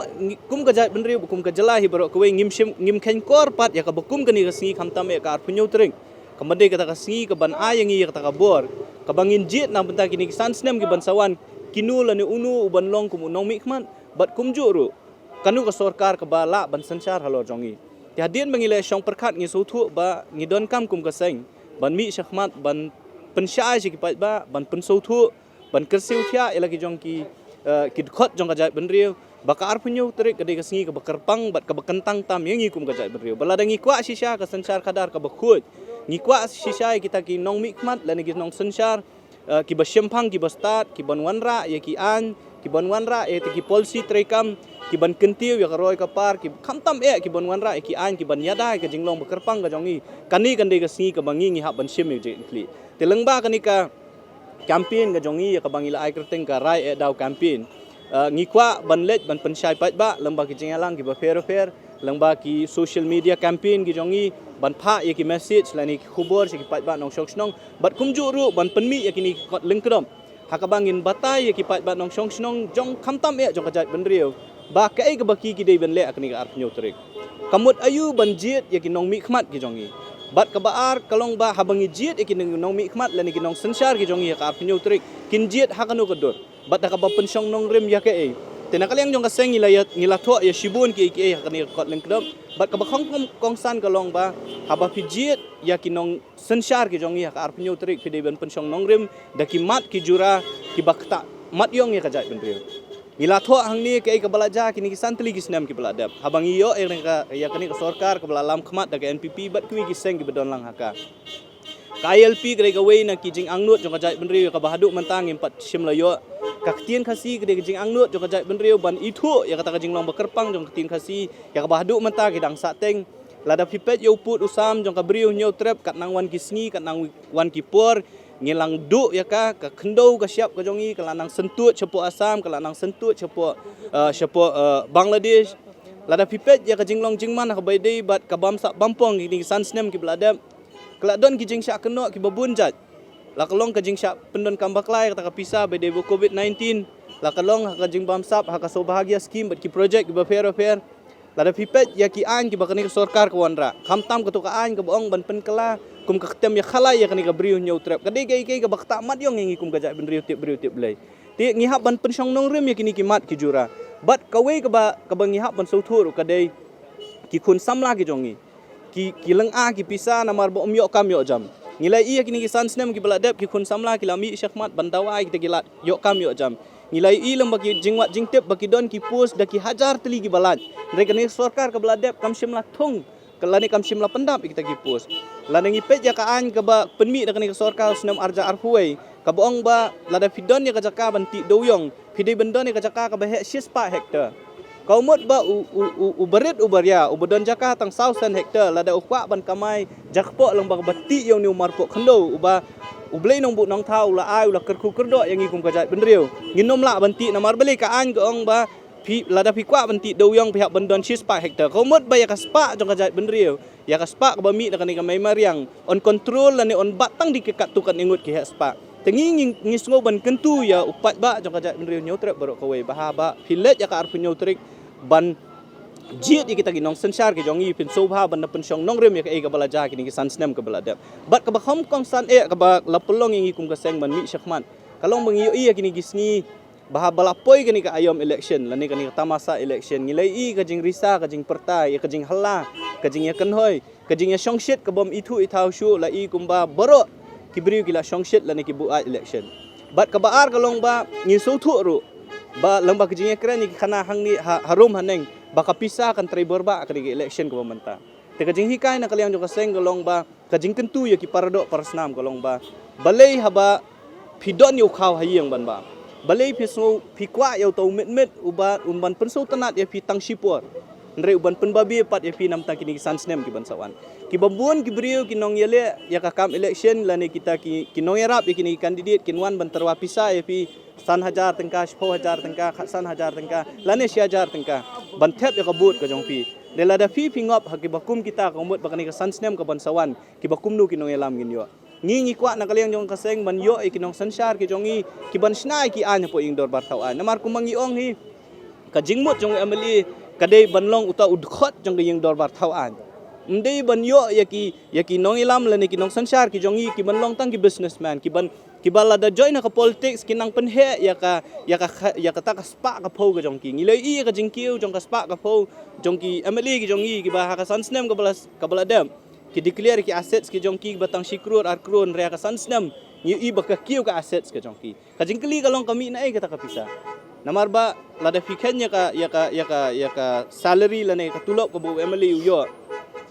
kum ka jai benri kum ka jala hi barok kowe ngim khen kor pat ya ka bakum kani ka singi khamtam e ka arpunyo tring kamade kata ka singi ka ban ayangi kata ka bor ka bangin jit na benta kini kisan snem ki bansawan kinul ane unu uban long kum unong mikman bat kum juru kanu ka sarkar ka bala ban sanchar halor jongi ti hadien mangile syong perkhat ngi suthu ba ngi don kam kum ka seng ban mi shakhmat ban pensyai ki pat ba ban pensuthu ban kersiu thia elagi jongki ki khot jong ka jai benriu baka arpunyo terik ka de ka singi ka bakarpang bat ka bakentang tam yangi kum ka jai benriu balada ngi kwa shisha ka sanchar kadar ka bakhut ngi kwa shisha kita ki nong mikmat lan ngi nong sanchar ki basyempang ki bastat ki banwanra ya ki an ki banwanra e ki polisi trekam ki ban kentiu ya karoi ka par ki khamtam e ki banwanra e ki an ki ban yada ka jinglong bakarpang ka jongi kani kan de ka singi ka bangi ngi hab ban shim je kli telengba kani ka campaign ka jongi ya ka bangila ai kerteng ka rai e daw campaign ngi kwa ban let ban pensyai pat ba lengba ki jingalang ki ba fair lengba ki social media campaign ki jongi ban pha ya ki message lani ki khubor ki pat ba nong shok snong bat kumju ru ban penmi ya ki ni kot lengkrom hakabangin batai ya ki pat ba nong shong snong jong khamtam e jong ka jat benriu ba kai ka baki ki dei ben le akni ka arpnyo trik kamut ayu banjit ya ki nong mikmat ki jongi bat ka baar kalong ba habangi jit ya ki nong mikmat lani ki nong sanchar ki jongi ka arpnyo trik kin jit hakanu ka dor bat ka ba pensyong nong rem ya ke e tenakaliang jong ka seng ngila tho ya shibun ki e hakani kot lengkdom bat ka ba kong san kalong ba haba pijit ya ki nong sanchar ki jongi ka arpnyo trik ki dei ben pensyong nong rem da ki mat ki jura ki bakta mat yong ya ka jat ben riu ila tho hang ni ke ka balaja kini kisan teli kisnam ki baladap habang iyo e ka ya kani ka sarkar ka balalam khmat da ka NPP bat kui kiseng ki bedon lang haka ka ILP kre ka wei na ki jing angnut jong ka jai benri ka bahadu mentang impat shimlayo ka ketien khasi gede jing angnut jong kajai benriu ban itu ya kata jing long bakerpang jong ketien khasi ya ka bahdu menta gidang sateng lada pipet yo put usam jong ka briu nyau trap kat nang wan kisni kat nang wan kipor ngilang du ya ka kendau ka siap ka jongi ka lanang sentut cepo asam ka lanang sentut cepo Bangladesh lada pipet ya ka jinglong jingman ka baidei bat ka bamsa bampong ni sansnem ki bladam keladon ki jing syak kenok ki babunjat la kalong ka jing syak pendon kambaklai kata ka pisa baidei bo covid-19 la kalong ka jing bamsap ha ka so bahagia skim bat ki project ki ba fair lada pipet ya ki an ki bakani ka sorkar ka wanra khamtam ka to ka an ka boong ban pen kala kum ka ketem ya khala ya kani ka briu nyau trap ka dei ka bakta mat yong ngi kum ka ja ben briu tip lei ti ngi hab ban pen song nong rem ya kini ki mat ki jura bat ka we ka ba ngi hab ban so thur ka dei ki khun samla ki jongi ki leng a ki pisa namar bo myok kam yo jam ngilai iya kini ki sansnem ki baladep ki khun samla ki lami syakmat bandawai ki tegilat yo kam yo jam ngilai i lem bagi jingwat jingtep bagi don ki pus da ki hajar teli ki balat mereka ni sorkar ka baladep kam simla thung kelani kam simla pendap kita ki pus lanang ipet ya ka an ka ba penmi da kani sorkar senam arja arhuai ka boong ba lada fidon ya ka jaka banti doyong fidei bendon ya ka jaka ka ba 6 hektar kau mot ba uberit uberia ubedon jaka tang 1000 hektar lada ukwa ban kamai jakpo lang bag bati yang ni umarpo khendo uba ublei nong bu nong thau la ai la kerku kerdo yang ikum kajai benriu nginom la banti namar beli ka an ko ong ba pi lada pi kwa banti doyong pihak bendon 6 hektar kau mot ba ya ka spa jong kajai benriu ya ka spa ka ba mi da kani ka mai mariang on control la ni on batang di kekat tukan ingut ki spa tengi ngisngo ban kentu ya upat ba jong kajai benriu nyotrek barok kowe bahaba filet ya ka arpu nyotrik ban jiet kita ginong sensar ke jongi pin sobha ban pen song nong rem ya ka balaja kini ki sansnem ke baladap bat ka ba khom kong san ka ba lapolong ngi kum ka seng ban mi syakman kalong bangi iya kini gisni bah balapoi kini ka ayom election lani kini ka tamasa election ngilai i ka jing risa ka jing pertai ka jing halla ka jing ya kenhoi ka jing ya songshit ka bom itu itau shu la i kumba baro kibriu gila songshit lani ki buat election bat ka baar kalong ba ngi so thu ru ba lamba kejingnya keren ni kana hang ni harum haneng baka pisa kan tribor ba kali election ko menta te kejing hikai na kaliang jo kaseng golong ba kejing kentu ya ki parado parasnam golong ba balei haba pidon yu khaw hayeng ban ba balei piso pikwa yu tau met uba umban penso tanat ya pitang sipor ndre uban penbabi pat ya pi nam ta kini sansnem ki bansawan ki babun ki brio ki nong yele ya ka kam election lani kita ki nong yarap ya kini kandidat kinwan ban terwa pisa ya pi 1000 tengka 10000 tengka 1000 tengka lane 1000 tengka bantep ya kabut ka jongpi delada fi pingop haki bakum kita komot bakani ka sansnem ka bansawan ki bakum nu kinong elam ginyo ngi kwa na kaliang jong kaseng ban yo ikinong sansar ki jongi ki ban snai ki anya po ingdor bartawan namar kumangi ong hi ka jingmut jong ameli kadai banlong uta udkhot jong ging dor bartawan ndei ban yo yaki nong elam lane ki nong sansar ki jongi ki banlong tang ki businessman ki bala da join ka politics kinang penhe ya ka ta ka spa ka pho ka jongki ngilai i ka jingkiu jong ka spa ka pho jongki ameli ki jongi ki ba ka sansnem ka bala dam ki declare ki assets ki jongki batang sikrur arkron rea ka sansnem ngi i ba ka kiu ka assets ka jongki ka jingkli ka long kami na ai ka ta ka pisa namar ba lada fikenya ka salary lane ka tulok ka bu ameli yo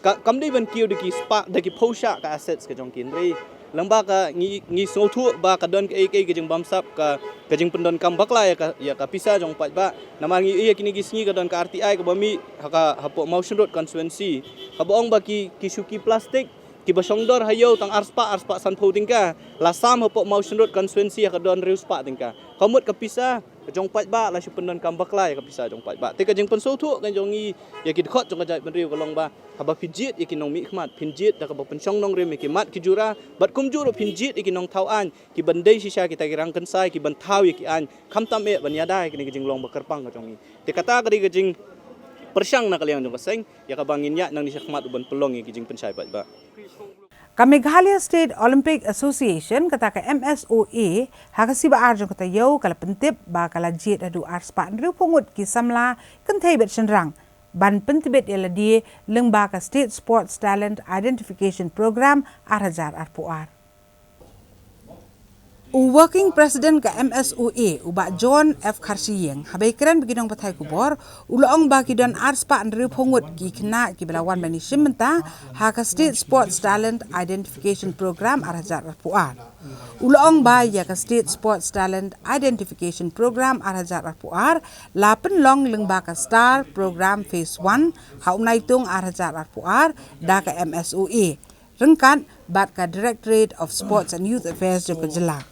kamdei ban kiu de ki spa de ki pho sha ka assets ka jongki ndrei lamba ka ngi so thu ba ka don ke jing bamsap ka jing pendon kam bakla ya ka pisa jong pat ba namar ngi iya kini gisngi ka don ka RTI ka bami ha hapo motion road constituency ka boong ba ki suki plastik ki basongdor hayo tang arspa san pho tingka la sam hapo motion road constituency ka don reus pa tingka kamut ka pisa jong pat ba la su pendon kam bakla ya ka pisa jong pat ba te ka jing penso thu kan jongi ya ki khot jong ka jai benriu ka long ba haba pinjit ikinong mi khmat pinjit da ka ba pensong nong rem ki mat ki jura bat kum juru pinjit ikinong tauan ki bandai sisa kita kirang kensai ki ban thau ki an khamtam e ban yadai ki jing long ba kerpang ka jongi te kata ka di jing persang na kaliang jong kaseng ya ka bangin ya nang ni khmat uban pelong ki jing pensai pat ba ka Meghalaya State Olympic Association kata ka MSOA hakasi ba arjong kata yo kala pentip ba kala jet adu arspa nriu pungut ki samla kentai bet senrang ban pentibet ela die lengba ka State Sports Talent Identification Program arhajar arpuar Working President ka MSOA ubak John F. Karsiyeng habai keren bagi dong patai kubor ulong bagi dan arspa andri pongut ki kena ki belawan bani shimenta haka State Sports Talent Identification Program arajar arpuar. Ulong ba ya ka State Sports Talent Identification Program arajar arpuar lapen long lengba ka Star Program Phase 1 haunaitung arajar arpuar da ka MSOA. Rengkat bat ka Directorate of Sports and Youth Affairs Joko Jelak.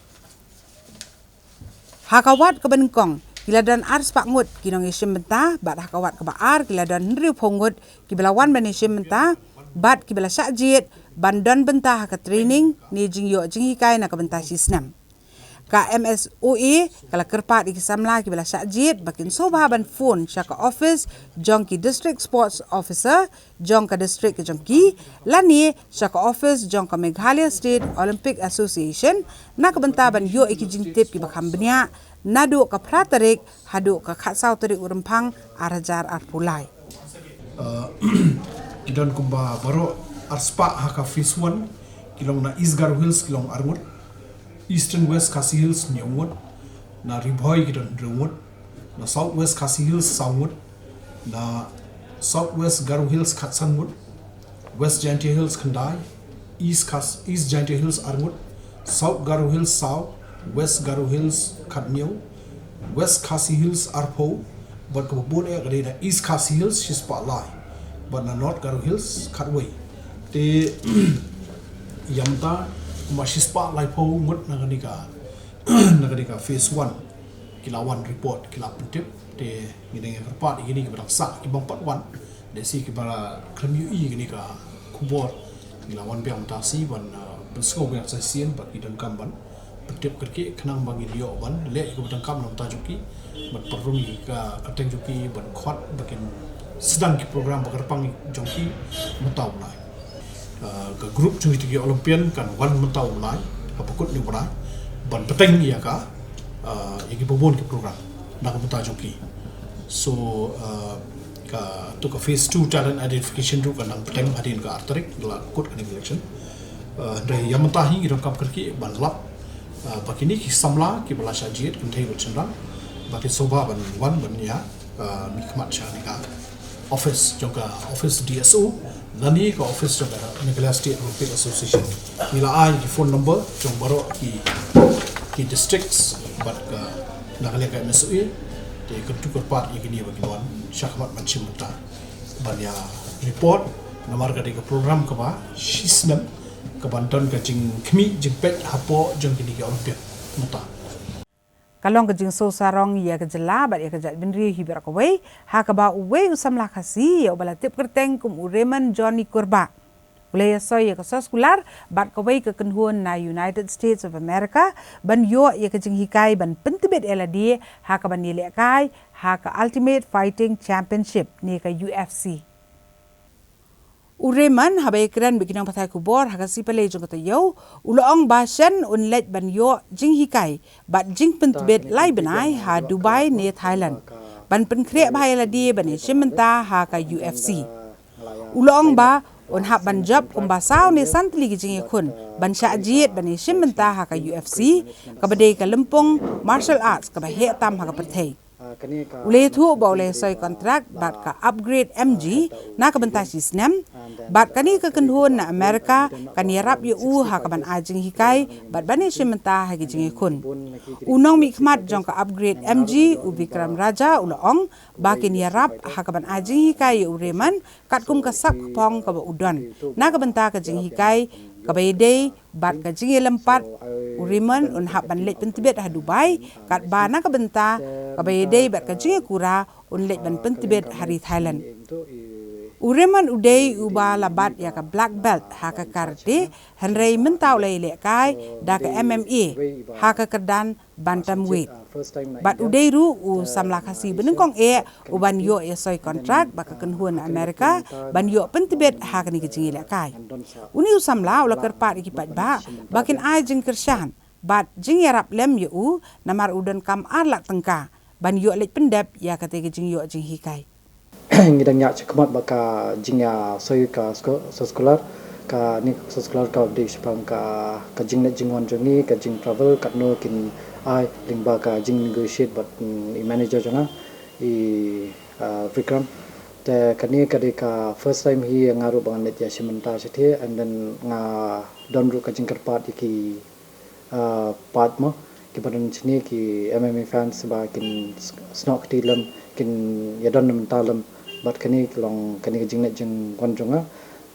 Hakawat ke Bengkong, kiladan ars pak ngut kinong isim benta, bat hakawat ke baar kiladan nriu pongut kibelawan ban isim benta, bat kibela sakjit bandan benta haka training ni jing yo jing hikai na ke benta sisnam. Ka MSOA kala kerpat ikisamla kibela sakjit bakin soba ban phone syaka office jong ki district sports officer jong ka district jong ki lani syaka office jong ka Meghalaya State Olympic Association na ke benta ban yo ikijing tip ki bakam benya nadu ka pratarik hadu ka khatsau tarik urempang arajar arpulai. Kidan kumba baro arspa haka phase 1 kilong na Isgar Hills kilong armut Eastern West Khasi Hills nyamut na Ribhoi kidan drumut na South West Khasi Hills saumut na South West Garu Hills khatsanmut West Jaintia Hills khandai East Jaintia Hills armut South Garu Hills sau West Garu Hills khatnyau West Khasi Hills arpo but kabun e kadina East Khasi Hills shispa lai but na North Garu Hills khatway te yamta masispa lai po ngut naganika phase 1 kilawan report kilap tip te ngideng kerpat ini ke barang sak ibang part 1 desi ke bara kremu i gini ka kubor kilawan biang tasi ban pensko biang sasien bak idan kamban tip kerke kenang bagi dio ban le ke badang kam nam tajuki ban perrumi ka kateng juki ban khot bakin sedang ki program bakarpang jongki mutau lai ke grup cui tigi Olympian kan wan mentau mulai apakut ni berai ban peteng ia ka yang bobon ke program nak menta joki so ka tu ka phase 2 talent identification tu kan peteng hadin ka arterik la kut kan election dari yang mentahi idong kam kerki ban lap bakini ki samla ki bala sajid kan thei bachandang bakin soba ban wan ban ya nikmat chanika office jongka office DSO nani ka office jongka Meghalaya State Olympic Association nila ai ki phone number jong baro ki districts but ka nakale ka MSOA te ketu kerpat ikini bagi wan syakmat macam muta banya report namar ka de program ka ba shisnam ka bantan ka jing khmi jing pet hapo jong kini ka Olympic muta Kalong kejing so sarong ya kejela bat ya kejat benri hibar kawai ha ka ba uwe usam la kasi ya bala tip kerteng kum ureman Johnny Kurba ulaya so ya kasos kular bat kawai ke kenhuan na United States of America ban yo ya kejing hikai ban pentibet eladi ha ka ban nile kai ha ka Ultimate Fighting Championship ni ka UFC Ureman habai keren bikinang patai kubor hakasi pale jong kata yo ulong basan unlet ban yo jing hikai bat jing pentibet lai benai ha Dubai ne Thailand ban penkre bahai ladi ban shimenta ha ka UFC ulong ba on hab ban job kumbasau ne santli jing kun ban syajit ban shimenta ha ka UFC ka badai ka lempong martial arts ka bahe tam ha ka perthai Ulay tu ba ulay soy kontrak bat ka upgrade MG na kabantay sisnem bat kani ka kenhun na Amerika kani rap yu ha kaban ajing hikai bat bani shimenta ha gijing kun unong mikmat jong ka upgrade MG u Bikram Raja ulong ba kini rap ha kaban ajing hikai ureman kat kum ka sak pong ka ba udon na kabanta ka jing hikai kabayday bat ka jing lempat uriman un hab ban let pentibet ha Dubai kat ba na kabanta kabayday bat ka jing kura un let ban pentibet hari Thailand uriman uday uba labat ya ka black belt ha ka karate hanrei mentau lai le kai da ka MMA ha ka kerdan bantamweight bat uday ru u samla kasi benengkong uban yo ya soy kontrak ba ka kenhuan Amerika ban yo pentibet ha ka ni ka jing le kai uni u samla ula kerpat ikipat ba bakin ai jing kershan bat jing yarap lem yo namar udan kam arlak tengka ban yo let pendap ya ka te jing yo jing hikai ngidang nya chakmat baka jingya soy ka sekolah ka ni sekolah ka di sepang ka jing net jing wan jongi ka jing travel kat no kin ai lingba ka jing negotiate but i manager jona i Vikram te kani ka de ka first time hi ngaru bang net ya simenta sethe and then nga don ru ka jing karpat ki part mo ki badan sini ki MMA fans ba kin snok tilam kin ya don mentalam but kani long kani jing net jing wan jonga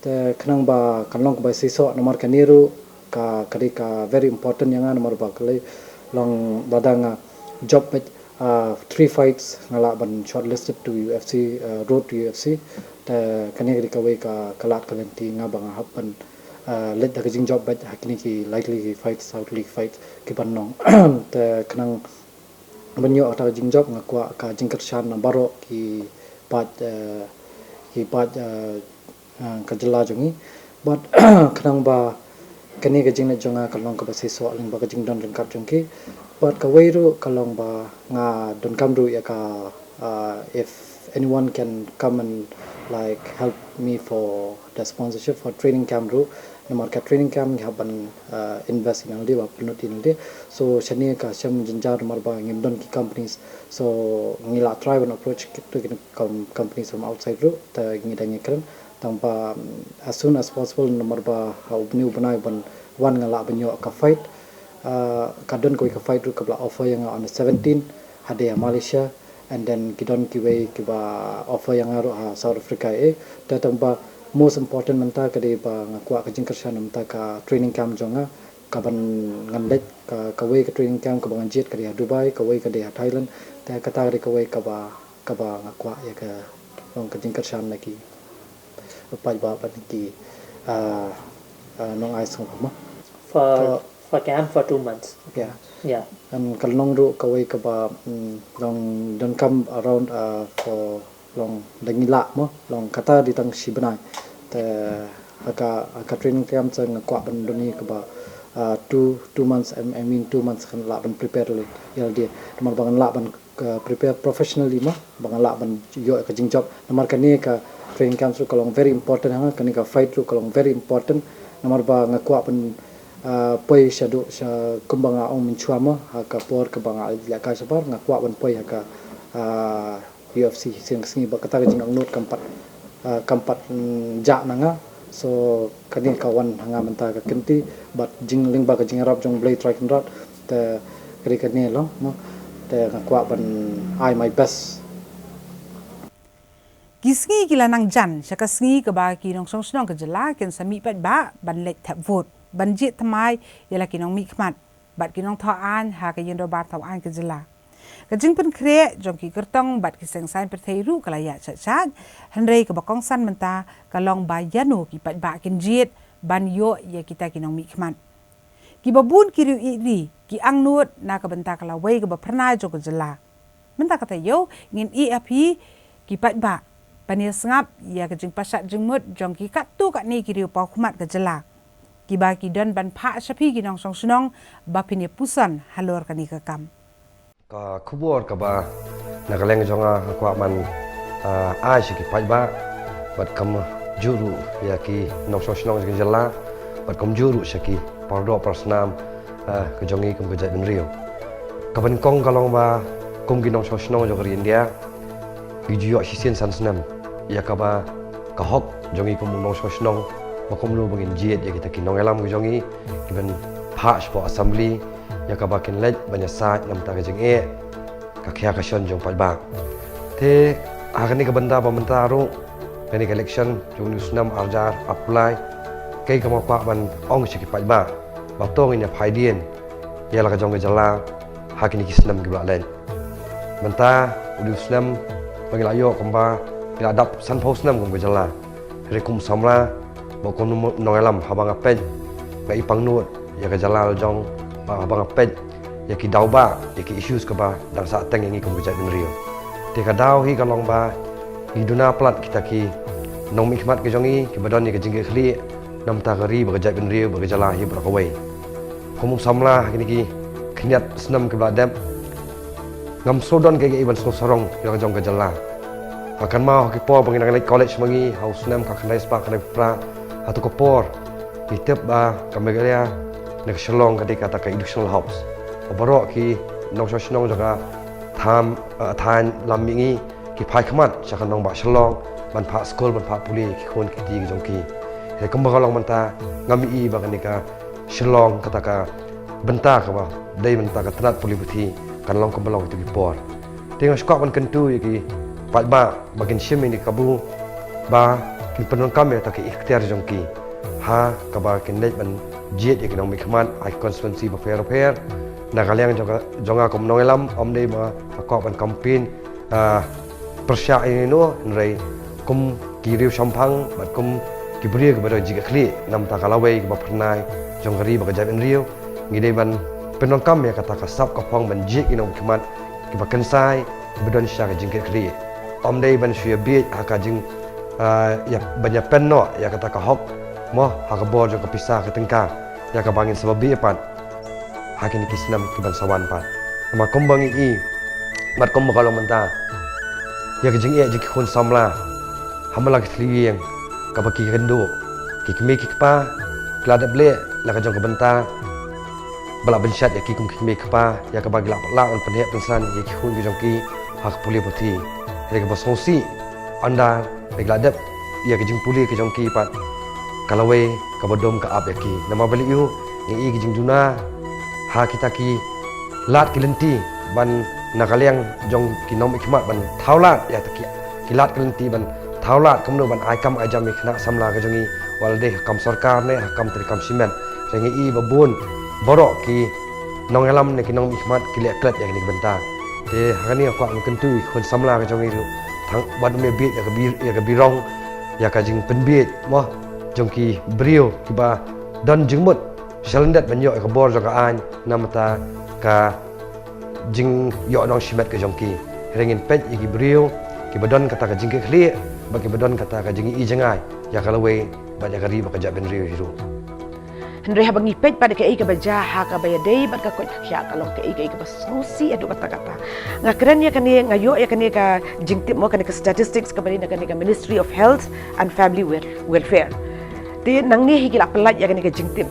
te kanang ba kanlong ba siso nomor kaniru ka kari ka very important yang nomor ba kali long badanga job with 3 fights ngala ban shortlisted to UFC road to UFC te kani kari ka we ka kalat kalenti ngabang happen let the jing job but hakini ki likely fights south league fights ki banong te kanang banyo ata jing job ngakwa ka jing kershan baro ki pat kajela jongi but kanang ba kani ka jing na jonga kalong ka basi so aling ba ka jing don lengkap jongki but ka weiru kalong ba nga don kamru ya ka if anyone can come and like help me for the sponsorship for training camp ru nomor ka training camp haban invest in aldi ba penut in aldi so shani ka sham jinjar nomor ba ngim don ki companies so ngila try an approach to companies from outside ru ta ngidang ikran tanpa as soon as possible nomor ba new banai ban one ngala banyo ka fight kadon ko ka fight ru ka offer yang on the 17 hadiah Malaysia and then kidon kiwe kiba offer yang aru South Africa tanpa most important menta kade ba ngakwa ka jingkershan menta ka training camp jonga kaban ngandet ka we ka training camp ka bangan jet ka di Dubai ka we ka di Thailand ta kata ka we ka ba ngakwa ya ka long ka jingkershan lagi pai ba ki nong ai song ma for camp for 2 months. Yeah. And kalong ru ka we ka ba long don't come around for long dangila mo long kata di tang sibanai te aka training camp sang kwa ban doni ka ba 2 months I mean 2 months kan la ban prepare le ya dia nomor bangan la ban prepare professionally ma bangan la ban yo ka jing job nomor kan ni ka training camp su kalong very important ha kan ka fight su kalong very important nomor ba ngakwa ban poi shadu sha kumbanga ong min chuama ha ka por ka banga la ka sabar ngakwa ban poi ha ka UFC sing singi ba kata jing ang not kampat ja nanga so kani kawan hanga menta ka kenti but jing ling ba ka jing rap jong blade strike rod te kri kani lo no te ngakwa ban I my best Gisngi kila nang jan saka sngi ka ba ki nong song snong ka jela ken sami pat ba ban let tap vote ban jit thamai yala ki nong mi khmat bat ki nong tho an ha ka yin do bar tho an ka jela ka jing pen kre jong ki kertong bat ki seng san per thei ru kala ya cha cha hanrei ka ba kong san menta ka long ba yano ki pat ba ken jit ban yo ya kita ki nong mi khmat ki babun ki ru ri ki ang nut na ka benta kala wei ka ba pranai jo ka jela menta kata yo ngin i api ki pat ba Pania sengap ya ke jing pasat jing mut jong ki kat tu kat ni ki riu pau khmat ke jela. Ki ba ki don ban pha sapi ki nong song sunong ba pini pusan halor kani ka kam. Ka khubor ka ba nakaleng jonga kwa man ai shi ki pai ba bat kam juru ya ki nong song sunong ke jela bat kam juru shaki pardo persnam ke jongi kum ke jat rio. Ka ban kong kalong ba kum ki nong song sunong jo ke India Ijo sisen sansnam ya kaba kahok jongi ko mong sosnong makom lu bangin jet ya kita kinong elam ko jongi kiban phas po assembly ya kaba kin let banya sa nam ta jeng ka khya ka shon jong pal ba te agani ka banda ba mentaro kani election jong nusnam arjar apply kai ka ma kwa ban ong shi ki pal ba tong in ya phaidien ya la ka jong jala hakini kisnam ki ba len menta udusnam bagi layo komba bila adap san paus nam kom jala rekum samra bokon noelam habang apet ba ipang nut ya ka jala jong ba habang apet ya ki dauba ya ki issues ka ba dan sa teng ngi kom jat rio te ka dau hi ka long ba iduna plat kita ki nong mikmat ke jongi ki badon ni ka jingge khli nam ta gari ba jat rio ba jala hi ba ka wei kom samla kini ki khniat snam ke ba dam ngam sodon ke iban sorong yang jong ke jala akan mau ke por bangin college mangi haus nam ka khandai spa khandai pra atau ke por Kita kami kaya nak selong ketika kata educational house. Baru ki nong senong juga tham lamingi ki pai kemat cakap nong bak selong ban pak sekolah ban pak puli ki kon ki jongki. He kembang long menta ngami I bak ketika selong kata ka bentar ka dai bentar ka terat puli putih kan long kembang itu ki por. Tengok sekolah ban kentu ki pat ba bagian sim ini kabu ba kin penon kami atau ki ikhtiar jongki. Ha kaba kin lek ban jet ek nong mikmat ai constituency ba fair nak kalian jonga kom nong elam om dei ba kok ban campaign persya ini no nrai kum kiriu sampang bat kum kibri ke pada jika kli nam ta kalawai ke ba pernai jongari ba jaben riu ngide ban penong kam ya kata kasap kapong ban jet inong mikmat ke ba kensai bedon sya ke jingke kli om dei ban syia bi haka jing ya banyak penno ya kata ka hok mo haka bor jo kepisah ke tengka ya ka bangin sebab bi pat hakin kisnam ke bansawan pat ma kombang I mat kom kalau menta ya ke jing e jik khun samla hamala ke tlieng ka baki kendo ki kemi ki pa klada ble la ka jong ke benta bala bensyat ya ki kum kemi ki pa ya ka bagi la on penhep pensan ya ki khun ki jong ki hak puli putih ya ke basongsi anda begladap ya ke jing puli ke jong ki pat kalawai kabadom ka ap yaki nama balik yu ngi gijing juna ha kita ki lat kilenti ban nakaliang jong kinom ikmat ban thaulat ya taki kilat kilenti ban thaulat kamno ban aikam ajam ikna samla ka jongi walde kam sarkar ne hakam trikam simen rengi I babun borok ki nong elam ne kinom ikmat kilek klet ya ni benta te hani aku kentu kon samla ka jongi ru thang ban me bit ya ka birong ya ka jing penbit moh jongki brio kiba dan jengmut selendat banyak ke bor jaka an namata ka jing yo nong simet ke jongki rengin pet iki brio kiba don kata ka jingke khli bagi badon kata ka jingi I jengai ya kalawe banyak kali bakajak ben rio hiru Henry habang ipet pada ke ika bajaha ka bayadai bad ka kot kya kalong ke ika basnusi adu kata-kata ngakren ya kani ngayo ya kani ka jingtip mo kani ka statistics ka bani kani ka Ministry of Health and Family Welfare ti nang ni higila pelat ya kani ka jingtip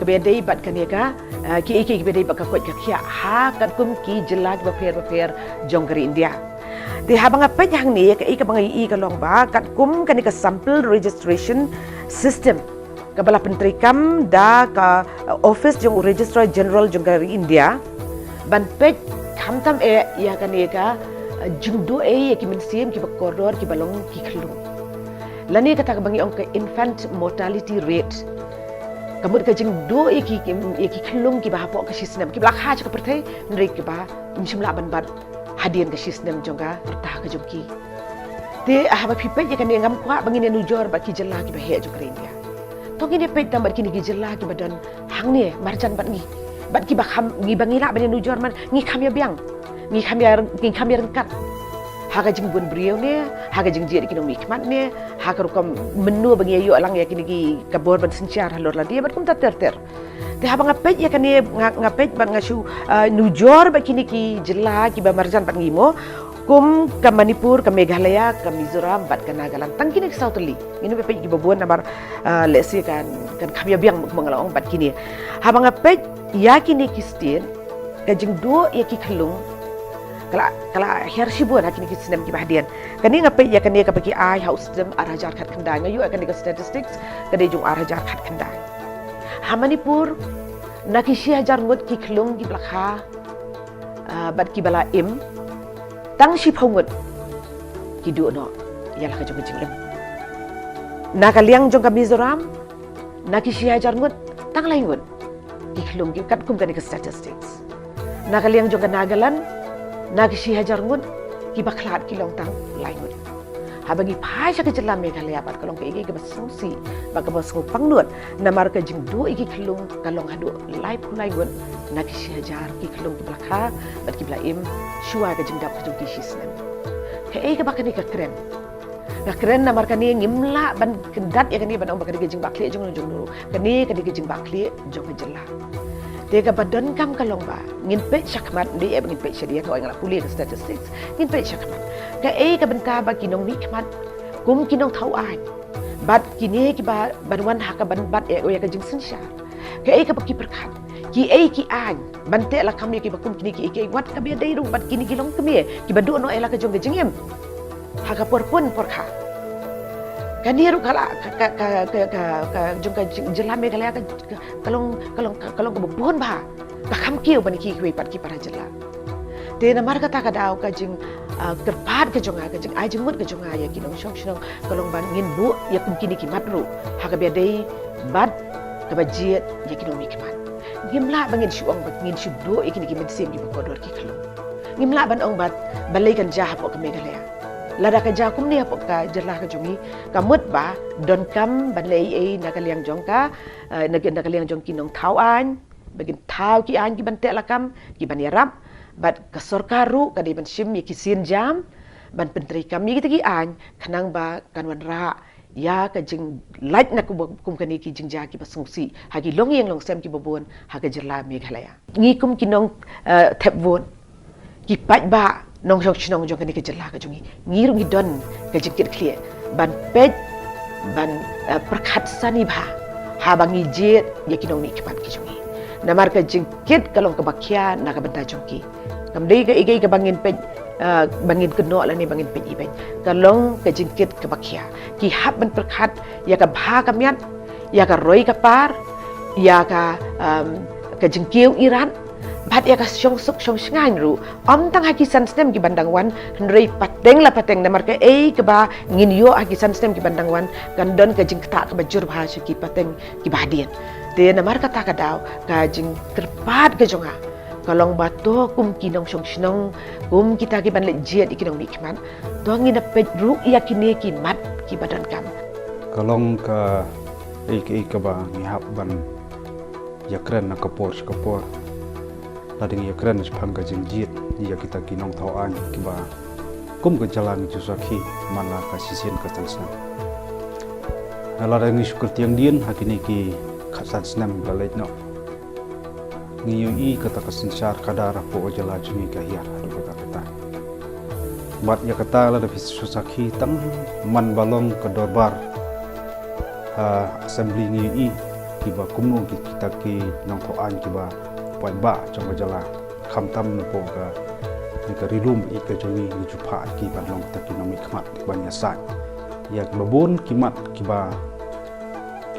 ka bayadai bad kani ka ki ika bayadai bad ka kot kya ha kan kum ki jelat ba fair jonggari India ti habang apet yang ni ka ika bangai I kalong ba kat kum kani ka sample registration system Kabala pentrikam da ka office jong registrar general jong dari India ban pet kamtam ya kan ka jingdo ya ki mensim ki bakordor ki balong ki khlung lani kata ka bangi ong ka infant mortality rate kamud ka jingdo ki khlung ki bahapo ka sisnem ki blakha ka perthai nrik ki ba mishimla ban bad hadian ka sisnem jong ka pertah ka jong ki te ahaba pipet ya kan ngam kwa bangi ne nujor ba ki jella ki bahe jong India Toki ni pet tambat kini gijela ki badan hang ni marjan bat ngi bat ki bakham ngi bangila bani nujor man ngi khamya biang ngi khamya rengkat haga jing bun brio ni haga jing jeri kino mikmat ni haga rukam menu bangi ayo alang ya kini ki kabor ban sencar halor la dia bat kum ter te haba ngapet ya kani ngapet ban ngasu nujor bat kini ki jela ki ba marjan bat ngi mo kum ke Manipur, ke Meghalaya, ke Mizoram, bat ke Nagaland. Tang kini ke Southern ini pepek di babuan namar lesi kan kami biang mengalong bat kini. Habang apet ya kini kistin, kajing dua ya ki khlung. Kala her sibuan kini kisinem ki bahdian. Kani ngapet ya kani kapaki ai house dem arajar khat khandai ngayu kani ke statistics kade jung arajar khat khandai. Ha Manipur nakisi hajar ngut ki khlung ki blakha bat ki bala im tang si phongut ki du no yalah ka jong jinglem na ka liang jong ka Mizoram na ki si hajar ngut tang lai ngut ki khlung ki kat kum ka ni ka statistics na ka liang jong ka Nagaland na ki si hajar ngut ki baklat ki long tang lai ngut ha bagi phai sa ka jela Meghalaya bat ka long ka igi ka basungsi ba ka basung pangnut na mar ka jing du igi khlung ka long hadu lai phulai ngut na ki si hajar ki khlung ki blakha bat ki blaim Shua ka jingdap ka jong kisnem. Ka ka bakani ka kren na markani ngimla ban kendat ya kani ban ong bakani ka jing bakli jong nuru. Kani ka jing bakli jong jela. Te ka badan kam ka long ba ngin pe syakmat ndi e ngin pe shadia ko ngala puli ka statistics ngin pe syakmat. Ka ka benta ba kinong mikmat kum kinong thau ai. bat kini ki ba banwan haka ban bat o ya ka jing sinsha ke ai ka baki perkat ki ai ki an ban te la kam ki bakum kini ki wat ka be dai ru bat kini ki long kemi ki badu no ela ka jong ka jingem haka porpun porkha kaniru kala ka jong ka jelame kala ka kalong ka bubun ba ka kam kiu ban ki pat ki para jela te na mar kata ka daw ka jing terpad ke jonga ke jing ai jing mut ke jonga ya kinong shong kalong ban ngin bu ya kum kini ki matru ha ka be dai bad ka bajiet ya kinong mikman ngimla bangin shuang bat ngin shubdo ya kini ki medsim ki kodor ki kalong ngimla ban ong bat balai kan jah po ka megalaya lada ka jah kum ni po ka jerlah ka jongi ka mut ba don kam balai ai na ka liang jong ka na ka liang jong kinong thau an bagin thau ki an ki ban te la kam ki ban yarap bat kasor karu kadai ban shim ya kisin jam ban pentri kami kita ki an kanang ba kanwan ra ya ka jing light na kum kani ki jing ja ki basungsi hagi long yang long sem ki bobon haga jerla Meghalaya ngi kum kinong thep won ki pat ba nong jong chinong jong kani ki jerla ka jungi ngi ru don ka jing kit clear ban pej ban perkhat sani ba ha bangi jet ya kinong ni kipat ki jungi namar ka jing kit kalong ka bakya na ka benta jongki kamdei ka igay ka bangin pej bangin keno la ni bangin pej ibay kalong ka jingkit ka bakya ki hap ban perkhat ya ka bha ka miat ya ka roi ka par ya ka jingkiu iran bat ya ka syong suk syong shngan ru om tang haki sanstem ki bandangwan rei pateng la pateng namar ka ka ba ngin yo haki sanstem ki bandangwan kan don ka jingkta ka bajur bha ki pateng ki badien te namar kata ka daw ka jing terpat ka jonga kalong bato kum kinong syong shnong kum kita ki ban le jiat ikinong nikman to ngina pej ru ya kini ki mat ki badan kam kalong ka ka ba ngihap ban yakren na kapor lading yakren spang ka jing jiat ya kita kinong tauan ki ba kum ka jalan jusaki mana ka sisin ka tansna lading syukur tiang dien hakini ki khasan snam balait no ngiyoi kata kasinsar kadara po jala jungi kahiyar adu kata bat ya kata la da susaki tang man balong ke dorbar assembly ngiyoi kiba kumno kita ki nong thoan kiba pai ba chong jala khamtam po ka ni ka rilum ka jungi ni jupa ki ban long takinami khmat ban yasat yak babon kimat kiba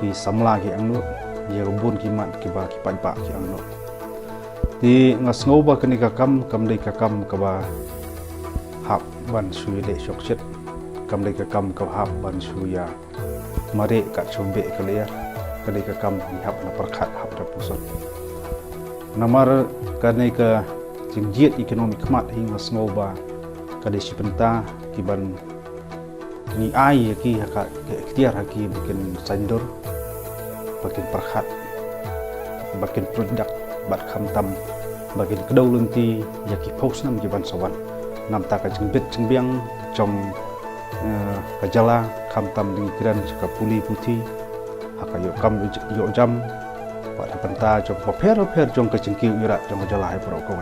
ki samla ki angno ya bun kimat kiba ki panpa ki angno di ngasngau ba kani ka kam dei ka kam ka ba hap ban sui le shokset kam dei ka kam ka hap ban suya mare ka chombe ka le ka dei ka kam ni hap na perkhat hap da pusat namar ka nei ka jingjiet ekonomi khmat hi ngasngau ba ka dei sipenta ki ban ni ai ki ka ikhtiar haki bikin sandor bakin perkhat bakin produk bat khamtam bakin kedau lenti yaki pos nam jiban sawan nam ta ka jingbet jingbiang jom kajala khamtam ding kiran ka puli puthi haka yo kam yo jam bat penta jom paper jom ka jingki ira jom jala hai pro ko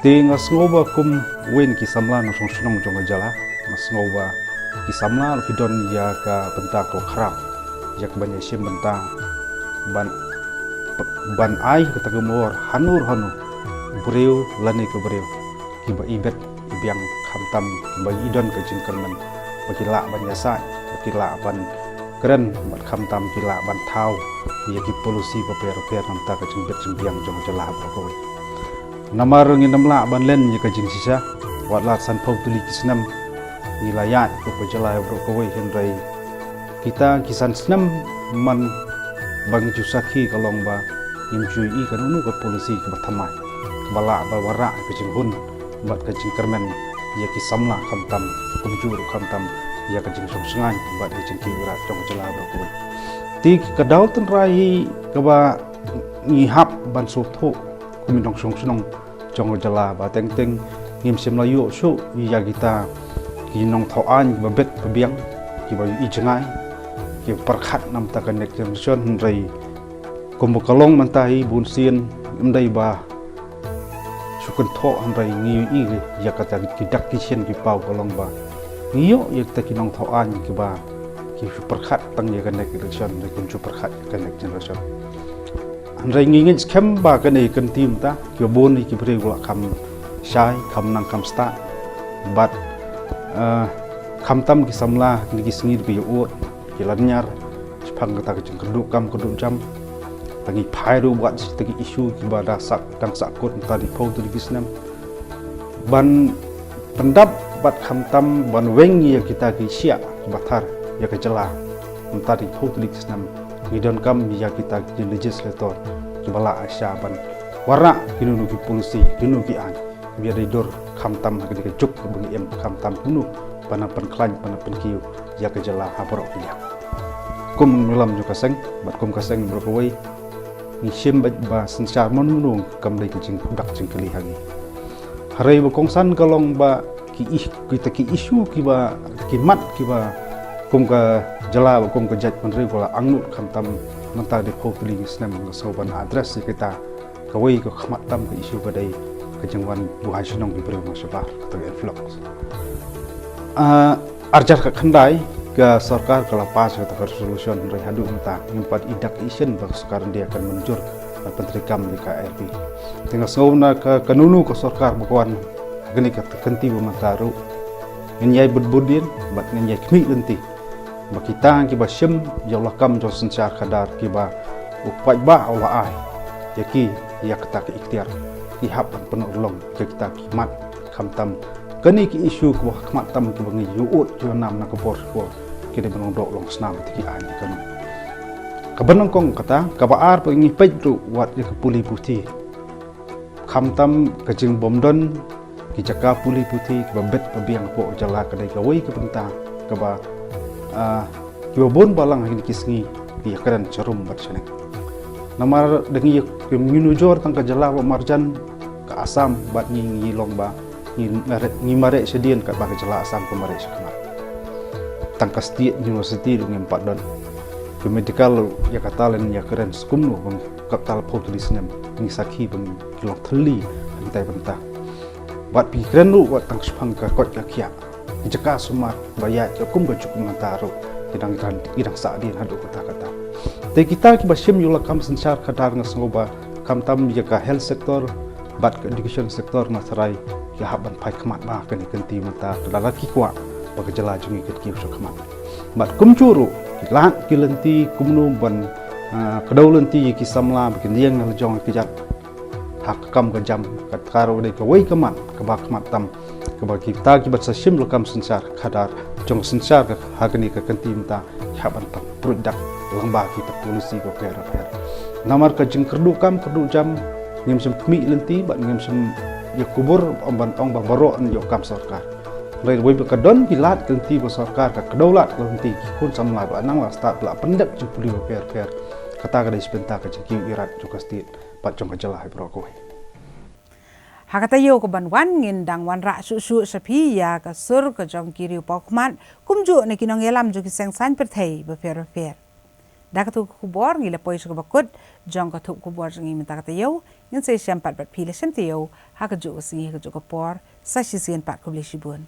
ting asngoba kum wen ki samla no song sunong jom jala asngoba ki samla fidon ya ka penta ko khrap yak banya sim benta ban ai kata gemor hanur breu lani ke breu kiba ibet ibiang khamtam kiba idon ke jingkan man bakila ban yasa bakila ban keren ban khamtam kila ban thau ya ki polusi paper nam ta ke jingbet jingbiang jong jala ko namar nginamla ban len ya ke jing sisa watla san phau tuli kisnam nilayat ko jala ko henrai kita kisan senam man bang jusaki kalong ba imjui kan unu ka polisi ka bathamai bala ba wara ka jinghun bat ka jingkermen ya ki samla khamtam kumjur khamtam ya ka jing songsangan bat ka jingki ura jong jala ba ko ti ka daw tan rai ka ba ngihap ban sotho kumindong songsunong jong jala ba teng ngim sim layu su ya kita kinong thoan ba bet pabiang ki ba i jengai ki perkhat nam ta kanek junction rai kumbukalong mantahi bunsin mdai ba sukun tho rai ngi i ya kata ki dak ki sen ki pau kalong ba ngiyo yak ta kinong thoan ki ba ki perkhat tang ye kan election de kun chu perkhat kan generation an rai ngi ngi kem ba kan ei kan tim ta ki bon ki bre gula kam shai kam nang kam sta but kam tam ki samla ni ki sngir bi ut ki lanyar phang ta ki keduk kam keduk jam tangi phai ru buat tagi isu ki ba da sak kang sakut ta di pau tu di kisnam ban pendap bat kam tam ban weng ya kita ki sia bathar ya ke jela entah di publik senam hidon kam ya kita di legislator kibala asya ban warna kinu ki polisi kinu ki an biar dor khamtam ke juk ke bengi em khamtam kunu pana pen klan pana pen kiu ya ke jela haborok dia kum melam juga seng bat kum kaseng berkawai ni sim ba sensar monung kam dai ke jing dak jing kali hangi harai ba kongsan kalong ba kita ki isu ki ba ki mat ki ba kum ka jala ba kum ka jaj menteri kola angnut khamtam mentah de publik islam soban address kita kawai ko khamatam ke isu badai ke jengwan buhai sunong di beri masabar atau influx arjar ka khandai ke sarkar kala pas ke resolution rai hadu mentah empat idak isen ba sekarang dia akan menjur menteri kam di KRP tengah sona ke kanunu ke sarkar bukan gani ka kenti ba mataru ngenyai berbudin bat ngenyai kmi lenti bakita ki ba syem ya Allah kam jo sencar kadar ki ba upai ba Allah ai yaki ya kita ke ikhtiar ki hapan penuh long kita ki mat khamtam kani ki isu ko khmat tam ki bangi yuut jo nam na ko por ko ki de benong dok long snam ti ai kan ka benong kong kata ka ba ar pengi pejru wat ya ke puli putih khamtam ka jing bomdon ki jaka puli putih ke bet pabiang po jala kadai ka wei ke benta ka ba kiwa bon balang hini kisngi di akaran carum batsane namar dengi minujor tang kajala wa marjan ka asam bat ngi long ba ngi mare sedian ka ba kajala asam ka mare sakma tang kasti university dengan empat don ke medical ya katalen ya keren skumno bang kapital populisnem ngi sakhi bang kilong thli antai benta bat pikiran lu wat tang spang ka kot ka kia jaka sumat bayat ke kum baju mataru idang saadin hadu kata-kata te kita ki basim yula kam sensar kadar ngasngoba kam tam jaka health sector bat ke education sector masarai ya haban pai khamat ba kan kenti mata lalaki kwa bag jala jungi ket ki so khamat bat kum churu lan ki lenti kumnu ban kadau lenti ki samla bikin diang ngal jong ki jat hak kam ka jam kat karo de ka wei kamat ka ba khamat tam kebagi kita kibat sasim lokam sensar kadar jong sensar ke hagani ke kentim ta haban tak produk lamba kita polisi ko per namar ka jeng kerdu jam ngem sem kmi lenti bat ngem sem ya kubur omban ong ba baro an yo kam sarkar lai wei ka don kilat kenti bo sarkar ka kedaulat lenti kun samla ba nang la sta la pendek ju puli per kata ka dispenta ka jeng irat jo kastit pat jong ka jalah bro ko Hakatayo ko banwan ngin dang wan ra su sapi ya ka sur ka jong kiri pokmat kumju ne kinong elam ju kiseng san perthei ba fer dakatu ku bor ngila poi su bakut jong ka thup ku bor ngi mata katayo ngin se syam pat bat phile sem tiyo hakaju si ka ju ko por sa shi sien pat ku le shibun